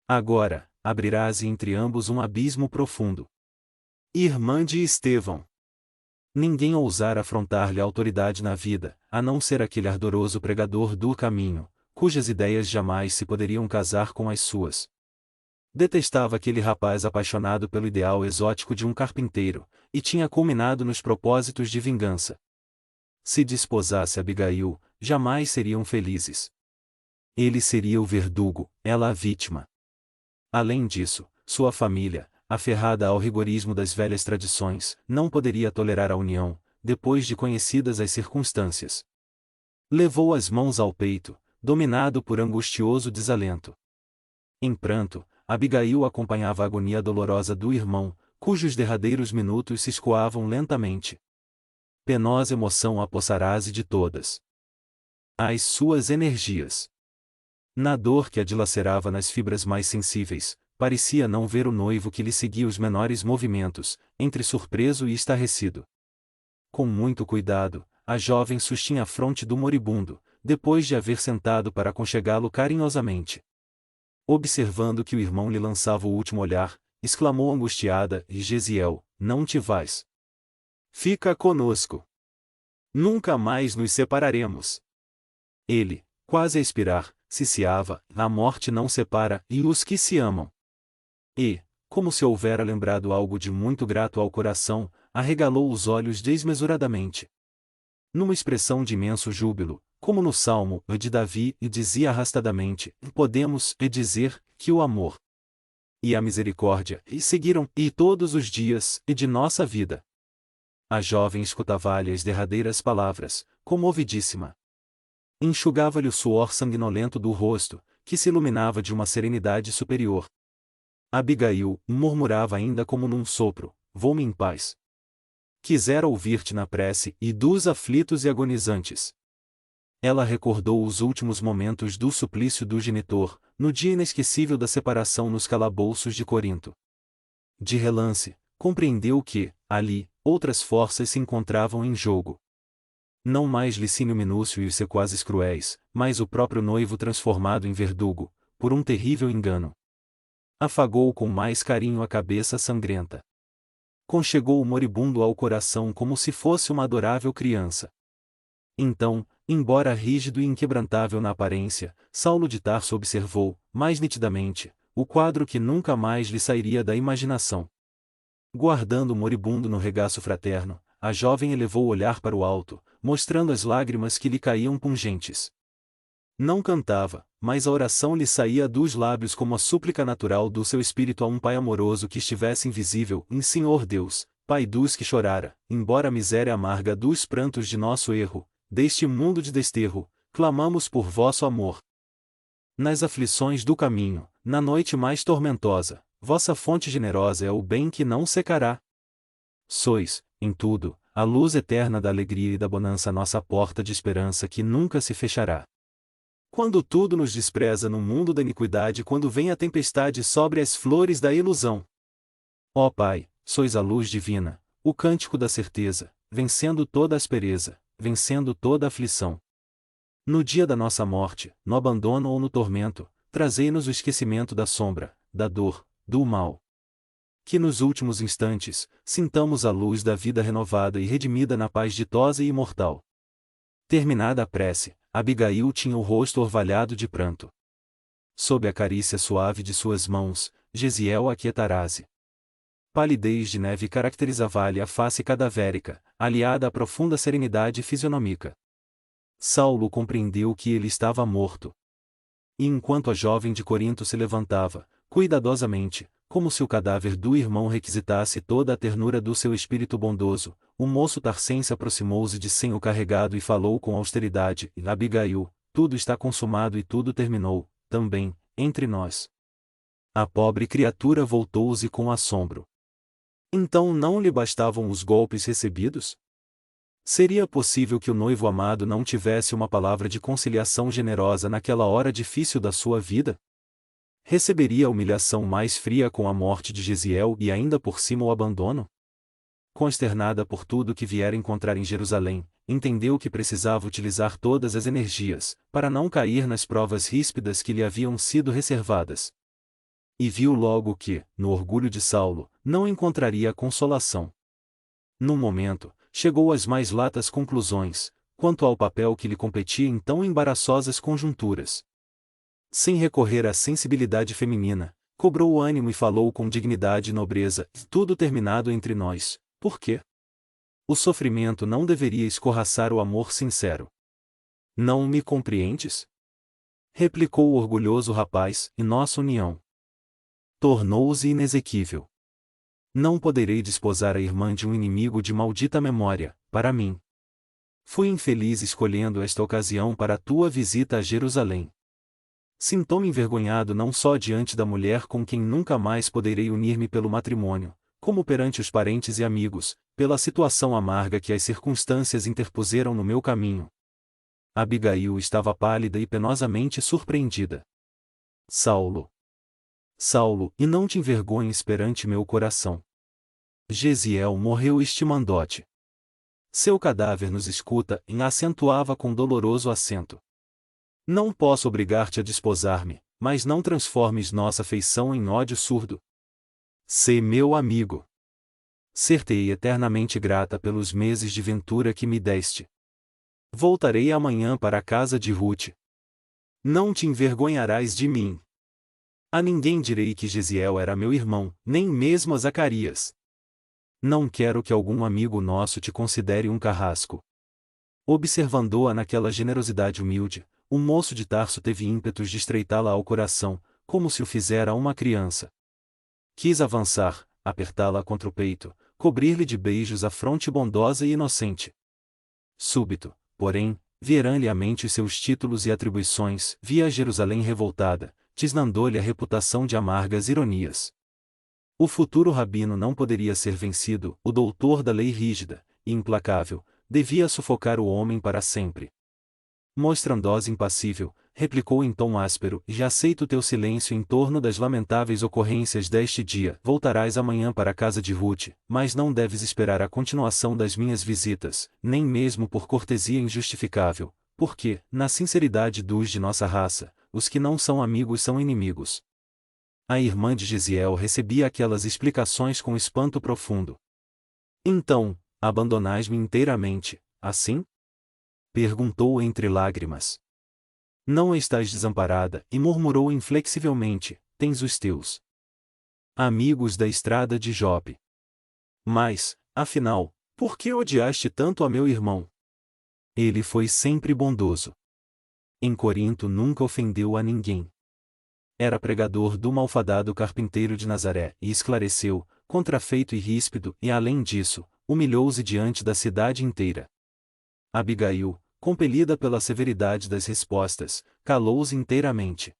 Agora, abrirá-se entre ambos um abismo profundo. Irmã de Estevão. Ninguém ousara afrontar-lhe a autoridade na vida, a não ser aquele ardoroso pregador do caminho, cujas ideias jamais se poderiam casar com as suas. Detestava aquele rapaz apaixonado pelo ideal exótico de um carpinteiro, e tinha culminado nos propósitos de vingança. Se desposasse Abigail, jamais seriam felizes. Ele seria o verdugo, ela a vítima. Além disso, sua família, aferrada ao rigorismo das velhas tradições, não poderia tolerar a união, depois de conhecidas as circunstâncias. Levou as mãos ao peito, dominado por angustioso desalento. Em pranto, Abigail acompanhava a agonia dolorosa do irmão, cujos derradeiros minutos se escoavam lentamente. Penosa emoção apossará-se de todas as suas energias. Na dor que a dilacerava nas fibras mais sensíveis, parecia não ver o noivo que lhe seguia os menores movimentos, entre surpreso e estarrecido. Com muito cuidado, a jovem sustinha a fronte do moribundo, depois de haver sentado para aconchegá-lo carinhosamente. Observando que o irmão lhe lançava o último olhar, exclamou angustiada: Gesiel, não te vais. Fica conosco. Nunca mais nos separaremos. Ele, quase a expirar, ciciava: a morte não separa, e os que se amam. E, como se houvera lembrado algo de muito grato ao coração, arregalou os olhos desmesuradamente. Numa expressão de imenso júbilo, como no Salmo de Davi, e dizia arrastadamente: podemos dizer que o amor e a misericórdia seguiram todos os dias de nossa vida. A jovem escutava-lhe as derradeiras palavras, comovidíssima. Enxugava-lhe o suor sanguinolento do rosto, que se iluminava de uma serenidade superior. Abigail murmurava ainda como num sopro: vou-me em paz. Quisera ouvir-te na prece e dos aflitos e agonizantes. Ela recordou os últimos momentos do suplício do genitor, no dia inesquecível da separação nos calabouços de Corinto. De relance, compreendeu que, ali, outras forças se encontravam em jogo. Não mais Licínio Minúcio e os sequazes cruéis, mas o próprio noivo transformado em verdugo, por um terrível engano. Afagou com mais carinho a cabeça sangrenta. Conchegou o moribundo ao coração como se fosse uma adorável criança. Então, embora rígido e inquebrantável na aparência, Saulo de Tarso observou, mais nitidamente, o quadro que nunca mais lhe sairia da imaginação. Guardando o moribundo no regaço fraterno, a jovem elevou o olhar para o alto, mostrando as lágrimas que lhe caíam pungentes. Não cantava, mas a oração lhe saía dos lábios como a súplica natural do seu espírito a um Pai amoroso que estivesse invisível: em Senhor Deus, Pai dos que chorara, embora a miséria amarga dos prantos de nosso erro, deste mundo de desterro, clamamos por vosso amor. Nas aflições do caminho, na noite mais tormentosa, vossa fonte generosa é o bem que não secará. Sois, em tudo, a luz eterna da alegria e da bonança, nossa porta de esperança que nunca se fechará. Quando tudo nos despreza no mundo da iniquidade, quando vem a tempestade sobre as flores da ilusão. Ó Pai, sois a luz divina, o cântico da certeza, vencendo toda aspereza, vencendo toda aflição. No dia da nossa morte, no abandono ou no tormento, trazei-nos o esquecimento da sombra, da dor, do mal. Que nos últimos instantes, sintamos a luz da vida renovada e redimida na paz ditosa e imortal. Terminada a prece, Abigail tinha o rosto orvalhado de pranto. Sob a carícia suave de suas mãos, Gesiel aquietará-se. Palidez de neve caracterizava-lhe a face cadavérica, aliada à profunda serenidade fisionômica. Saulo compreendeu que ele estava morto. E enquanto a jovem de Corinto se levantava, cuidadosamente, como se o cadáver do irmão requisitasse toda a ternura do seu espírito bondoso, o moço tarcense aproximou-se de Senhor carregado e falou com austeridade: Abigail, tudo está consumado e tudo terminou, também, entre nós. A pobre criatura voltou-se com assombro. Então não lhe bastavam os golpes recebidos? Seria possível que o noivo amado não tivesse uma palavra de conciliação generosa naquela hora difícil da sua vida? Receberia a humilhação mais fria com a morte de Jesiel e ainda por cima o abandono? Consternada por tudo que viera encontrar em Jerusalém, entendeu que precisava utilizar todas as energias, para não cair nas provas ríspidas que lhe haviam sido reservadas. E viu logo que, no orgulho de Saulo, não encontraria consolação. Num momento, chegou às mais latas conclusões, quanto ao papel que lhe competia em tão embaraçosas conjunturas. Sem recorrer à sensibilidade feminina, cobrou o ânimo e falou com dignidade e nobreza: tudo terminado entre nós, por quê? O sofrimento não deveria escorraçar o amor sincero. Não me compreendes? Replicou o orgulhoso rapaz, e nossa união tornou-se inexequível. Não poderei desposar a irmã de um inimigo de maldita memória, para mim. Fui infeliz escolhendo esta ocasião para a tua visita a Jerusalém. Sinto-me envergonhado não só diante da mulher com quem nunca mais poderei unir-me pelo matrimônio, como perante os parentes e amigos, pela situação amarga que as circunstâncias interpuseram no meu caminho. Abigail estava pálida e penosamente surpreendida. Saulo, e não te envergonhes perante meu coração. Jesiel morreu este mandote. Seu cadáver nos escuta, e acentuava com doloroso acento. Não posso obrigar-te a desposar-me, mas não transformes nossa afeição em ódio surdo. Sê meu amigo. Ser-te-ei eternamente grata pelos meses de ventura que me deste. Voltarei amanhã para a casa de Ruth. Não te envergonharás de mim. A ninguém direi que Jesiel era meu irmão, nem mesmo a Zacarias. Não quero que algum amigo nosso te considere um carrasco. Observando-a naquela generosidade humilde, o moço de Tarso teve ímpetos de estreitá-la ao coração, como se o fizera a uma criança. Quis avançar, apertá-la contra o peito, cobrir-lhe de beijos a fronte bondosa e inocente. Súbito, porém, vieram-lhe à mente os seus títulos e atribuições, via a Jerusalém revoltada, tisnando-lhe a reputação de amargas ironias. O futuro rabino não poderia ser vencido, o doutor da lei rígida e implacável, devia sufocar o homem para sempre. Mostrando-se impassível, replicou em tom áspero: já aceito teu silêncio em torno das lamentáveis ocorrências deste dia. Voltarás amanhã para a casa de Ruth, mas não deves esperar a continuação das minhas visitas, nem mesmo por cortesia injustificável, porque, na sinceridade dos de nossa raça, os que não são amigos são inimigos. A irmã de Jesiel recebia aquelas explicações com espanto profundo. Então, abandonais-me inteiramente, assim? Perguntou entre lágrimas. Não estás desamparada, e murmurou inflexivelmente: tens os teus amigos da estrada de Jope. Mas, afinal, por que odiaste tanto a meu irmão? Ele foi sempre bondoso. Em Corinto nunca ofendeu a ninguém. Era pregador do malfadado carpinteiro de Nazaré, e esclareceu, contrafeito e ríspido, e além disso, humilhou-se diante da cidade inteira. Abigail, compelida pela severidade das respostas, calou-se inteiramente.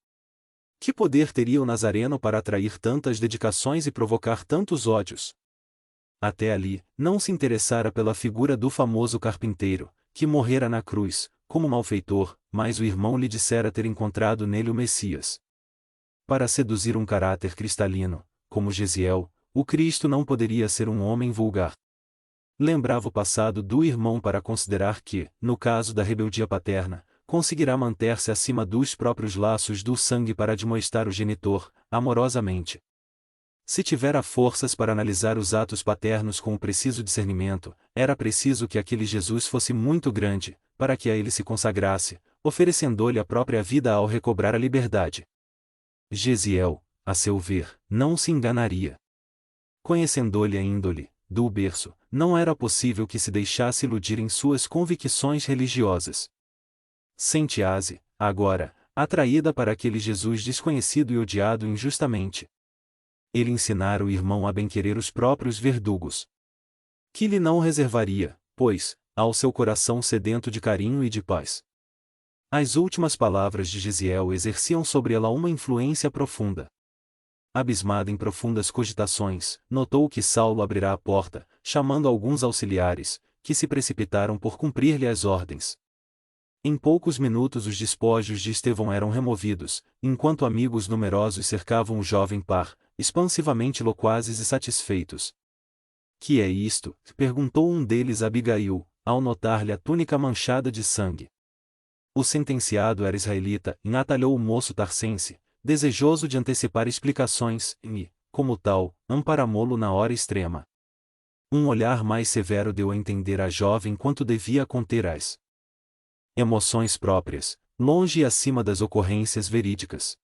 Que poder teria o Nazareno para atrair tantas dedicações e provocar tantos ódios? Até ali, não se interessara pela figura do famoso carpinteiro, que morrera na cruz, como malfeitor, mas o irmão lhe dissera ter encontrado nele o Messias. Para seduzir um caráter cristalino, como Jesiel, o Cristo não poderia ser um homem vulgar. Lembrava o passado do irmão para considerar que, no caso da rebeldia paterna, conseguirá manter-se acima dos próprios laços do sangue para admoestar o genitor, amorosamente. Se tivera forças para analisar os atos paternos com o preciso discernimento, era preciso que aquele Jesus fosse muito grande, para que a ele se consagrasse, oferecendo-lhe a própria vida ao recobrar a liberdade. Jesiel, a seu ver, não se enganaria. Conhecendo-lhe a índole, do berço, não era possível que se deixasse iludir em suas convicções religiosas. Sente-se, agora, atraída para aquele Jesus desconhecido e odiado injustamente. Ele ensinara o irmão a bem-querer os próprios verdugos. Que lhe não reservaria, pois, ao seu coração sedento de carinho e de paz. As últimas palavras de Jesiel exerciam sobre ela uma influência profunda. Abismada em profundas cogitações, notou que Saulo abrirá a porta, chamando alguns auxiliares, que se precipitaram por cumprir-lhe as ordens. Em poucos minutos os despojos de Estevão eram removidos, enquanto amigos numerosos cercavam o jovem par, expansivamente loquazes e satisfeitos. Que é isto? Perguntou um deles a Abigail, ao notar-lhe a túnica manchada de sangue. O sentenciado era israelita, atalhou o moço tarcense, desejoso de antecipar explicações, e, como tal, amparamô-lo na hora extrema. Um olhar mais severo deu a entender à jovem quanto devia conter as emoções próprias, longe e acima das ocorrências verídicas.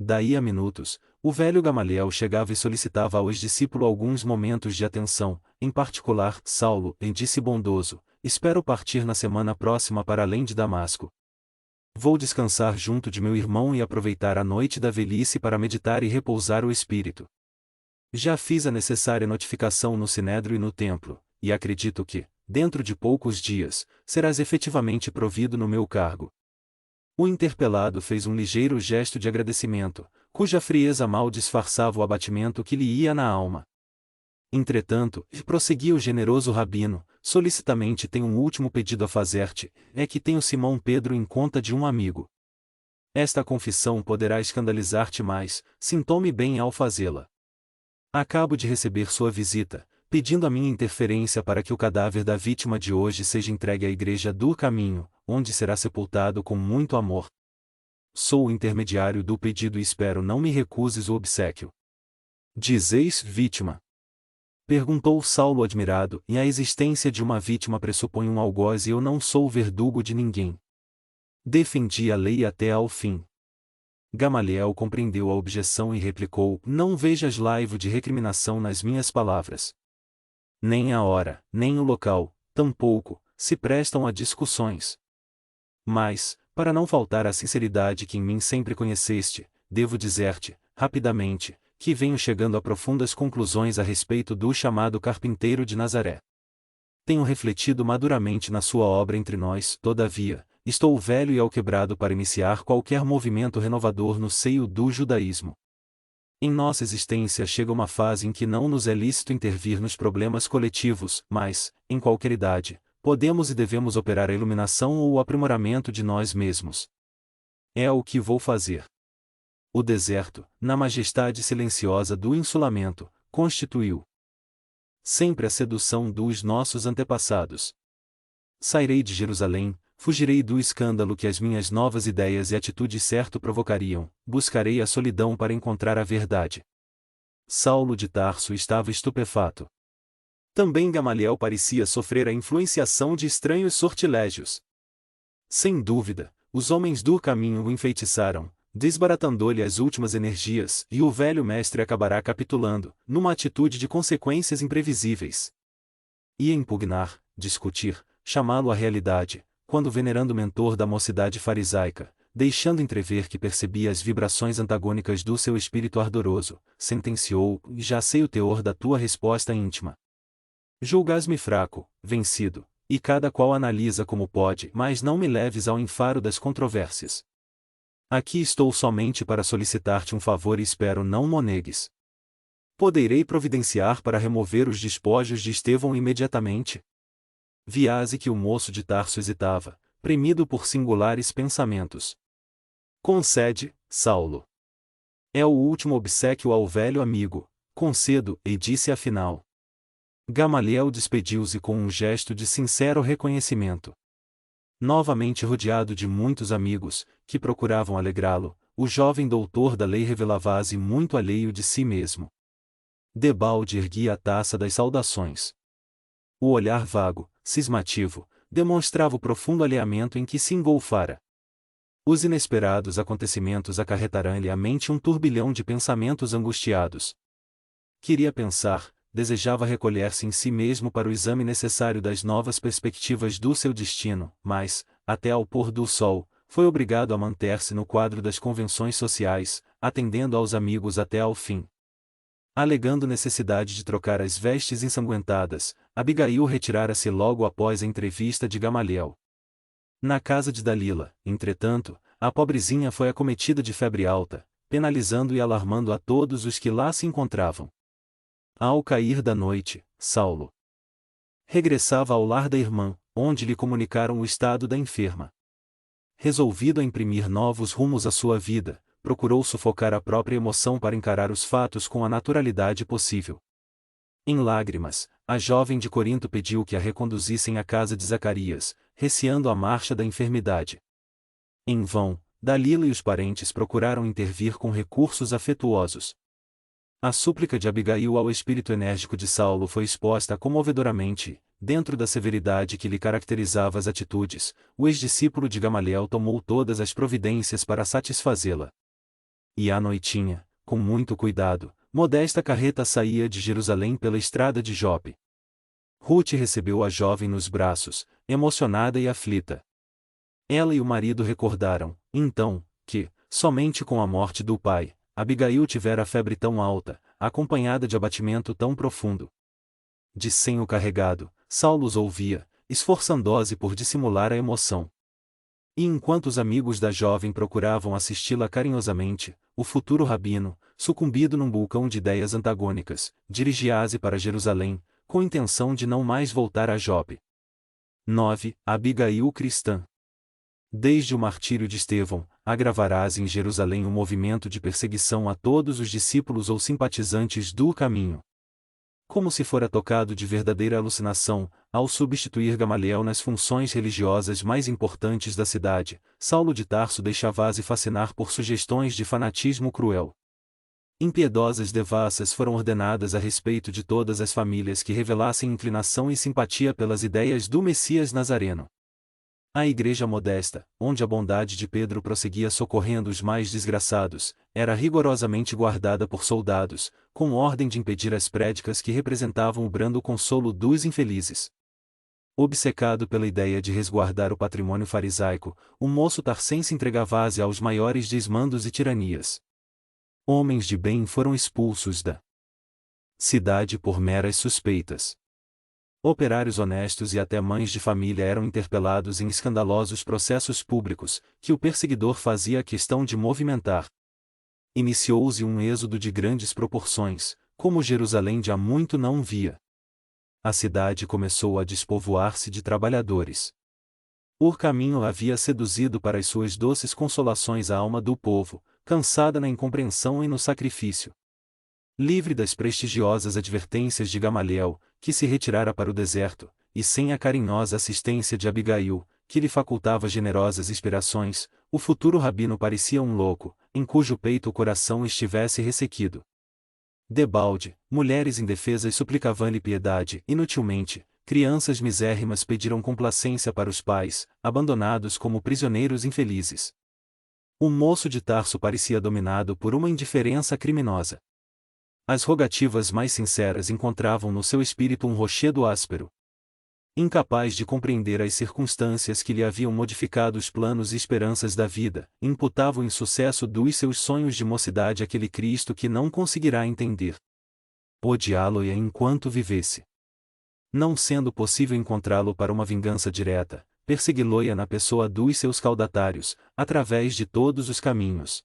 Daí a minutos, o velho Gamaliel chegava e solicitava ao ex-discípulo alguns momentos de atenção, em particular, Saulo, disse bondoso, espero partir na semana próxima para além de Damasco. Vou descansar junto de meu irmão e aproveitar a noite da velhice para meditar e repousar o espírito. Já fiz a necessária notificação no Sinédrio e no templo, e acredito que, dentro de poucos dias, serás efetivamente provido no meu cargo. O interpelado fez um ligeiro gesto de agradecimento, cuja frieza mal disfarçava o abatimento que lhe ia na alma. Entretanto, prosseguia o generoso rabino, solicitamente tenho um último pedido a fazer-te, é que tenho Simão Pedro em conta de um amigo. Esta confissão poderá escandalizar-te mais, sinto-me bem ao fazê-la. Acabo de receber sua visita, pedindo a minha interferência para que o cadáver da vítima de hoje seja entregue à igreja do Caminho, onde será sepultado com muito amor. Sou o intermediário do pedido e espero não me recuses o obséquio. Dizeis vítima? Perguntou Saulo admirado, e a existência de uma vítima pressupõe um algoz e eu não sou o verdugo de ninguém. Defendi a lei até ao fim. Gamaliel compreendeu a objeção e replicou, não vejas laivo de recriminação nas minhas palavras. Nem a hora, nem o local, tampouco, se prestam a discussões. Mas, para não faltar à sinceridade que em mim sempre conheceste, devo dizer-te, rapidamente, que venho chegando a profundas conclusões a respeito do chamado carpinteiro de Nazaré. Tenho refletido maduramente na sua obra entre nós, todavia, estou velho e alquebrado para iniciar qualquer movimento renovador no seio do judaísmo. Em nossa existência chega uma fase em que não nos é lícito intervir nos problemas coletivos, mas, em qualquer idade, podemos e devemos operar a iluminação ou o aprimoramento de nós mesmos. É o que vou fazer. O deserto, na majestade silenciosa do insulamento, constituiu sempre a sedução dos nossos antepassados. Sairei de Jerusalém, fugirei do escândalo que as minhas novas ideias e atitudes certo provocariam, buscarei a solidão para encontrar a verdade. Saulo de Tarso estava estupefato. Também Gamaliel parecia sofrer a influenciação de estranhos sortilégios. Sem dúvida, os homens do caminho o enfeitiçaram, desbaratando-lhe as últimas energias, e o velho mestre acabará capitulando, numa atitude de consequências imprevisíveis. Ia impugnar, discutir, chamá-lo à realidade, quando o venerando mentor da mocidade farisaica, deixando entrever que percebia as vibrações antagônicas do seu espírito ardoroso, sentenciou, já sei o teor da tua resposta íntima. Julgas-me fraco, vencido, e cada qual analisa como pode, mas não me leves ao enfaro das controvérsias. Aqui estou somente para solicitar-te um favor e espero não mo negues. Poderei providenciar para remover os despojos de Estevão imediatamente? Viase que o moço de Tarso hesitava, premido por singulares pensamentos. Concede, Saulo. É o último obséquio ao velho amigo, concedo, e disse afinal. Gamaliel despediu-se com um gesto de sincero reconhecimento. Novamente rodeado de muitos amigos, que procuravam alegrá-lo, o jovem doutor da lei revelava-se muito alheio de si mesmo. Debalde erguia a taça das saudações. O olhar vago, cismativo, demonstrava o profundo alheamento em que se engolfara. Os inesperados acontecimentos acarretaram-lhe à mente um turbilhão de pensamentos angustiados. Queria pensar, desejava recolher-se em si mesmo para o exame necessário das novas perspectivas do seu destino, mas, até ao pôr do sol, foi obrigado a manter-se no quadro das convenções sociais, atendendo aos amigos até ao fim. Alegando necessidade de trocar as vestes ensanguentadas, Abigail retirara-se logo após a entrevista de Gamaliel. Na casa de Dalila, entretanto, a pobrezinha foi acometida de febre alta, penalizando e alarmando a todos os que lá se encontravam. Ao cair da noite, Saulo Regressava ao lar da irmã, onde lhe comunicaram o estado da enferma. Resolvido a imprimir novos rumos à sua vida, procurou sufocar a própria emoção para encarar os fatos com a naturalidade possível. Em lágrimas, a jovem de Corinto pediu que a reconduzissem à casa de Zacarias, receando a marcha da enfermidade. Em vão, Dalila e os parentes procuraram intervir com recursos afetuosos. A súplica de Abigail ao espírito enérgico de Saulo foi exposta comovedoramente. Dentro da severidade que lhe caracterizava as atitudes, o ex-discípulo de Gamaliel tomou todas as providências para satisfazê-la. E à noitinha, com muito cuidado, modesta carreta saía de Jerusalém pela estrada de Jope. Ruth recebeu a jovem nos braços, emocionada e aflita. Ela e o marido recordaram, então, que, somente com a morte do pai, Abigail tivera a febre tão alta, acompanhada de abatimento tão profundo. De senho carregado, Saulo os ouvia, esforçando-se por dissimular a emoção. E enquanto os amigos da jovem procuravam assisti-la carinhosamente, o futuro rabino, sucumbido num vulcão de ideias antagônicas, dirigia-se para Jerusalém, com intenção de não mais voltar a Jope. 9. Abigail cristã. Desde o martírio de Estevão, agravarás em Jerusalém um movimento de perseguição a todos os discípulos ou simpatizantes do caminho. Como se fora tocado de verdadeira alucinação, ao substituir Gamaliel nas funções religiosas mais importantes da cidade, Saulo de Tarso deixava-se fascinar por sugestões de fanatismo cruel. Impiedosas devassas foram ordenadas a respeito de todas as famílias que revelassem inclinação e simpatia pelas ideias do Messias Nazareno. A igreja modesta, onde a bondade de Pedro prosseguia socorrendo os mais desgraçados, era rigorosamente guardada por soldados, com ordem de impedir as prédicas que representavam o brando consolo dos infelizes. Obcecado pela ideia de resguardar o patrimônio farisaico, o moço tarcense entregava-se aos maiores desmandos e tiranias. Homens de bem foram expulsos da cidade por meras suspeitas. Operários honestos e até mães de família eram interpelados em escandalosos processos públicos, que o perseguidor fazia questão de movimentar. Iniciou-se um êxodo de grandes proporções, como Jerusalém de há muito não via. A cidade começou a despovoar-se de trabalhadores. O caminho havia seduzido para as suas doces consolações a alma do povo, cansada na incompreensão e no sacrifício. Livre das prestigiosas advertências de Gamaliel, que se retirara para o deserto, e sem a carinhosa assistência de Abigail, que lhe facultava generosas inspirações, o futuro rabino parecia um louco, em cujo peito o coração estivesse ressequido. Debalde, mulheres indefesas suplicavam-lhe piedade, inutilmente, crianças misérrimas pediram complacência para os pais, abandonados como prisioneiros infelizes. O moço de Tarso parecia dominado por uma indiferença criminosa. As rogativas mais sinceras encontravam no seu espírito um rochedo áspero. Incapaz de compreender as circunstâncias que lhe haviam modificado os planos e esperanças da vida, imputava o insucesso dos seus sonhos de mocidade àquele Cristo que não conseguirá entender. Odiá-lo-ia enquanto vivesse. Não sendo possível encontrá-lo para uma vingança direta, persegui-lo-ia na pessoa dos seus caudatários, através de todos os caminhos.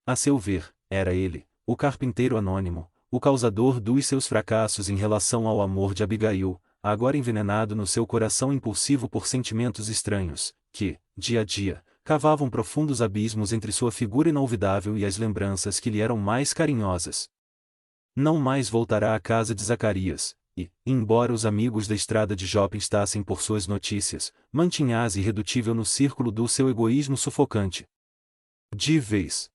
A seu ver, era ele, o carpinteiro anônimo, o causador dos seus fracassos em relação ao amor de Abigail, agora envenenado no seu coração impulsivo por sentimentos estranhos, que, dia a dia, cavavam profundos abismos entre sua figura inolvidável e as lembranças que lhe eram mais carinhosas. Não mais voltará à casa de Zacarias, e, embora os amigos da estrada de Jope instassem por suas notícias, mantinha-se irredutível no círculo do seu egoísmo sufocante. De vez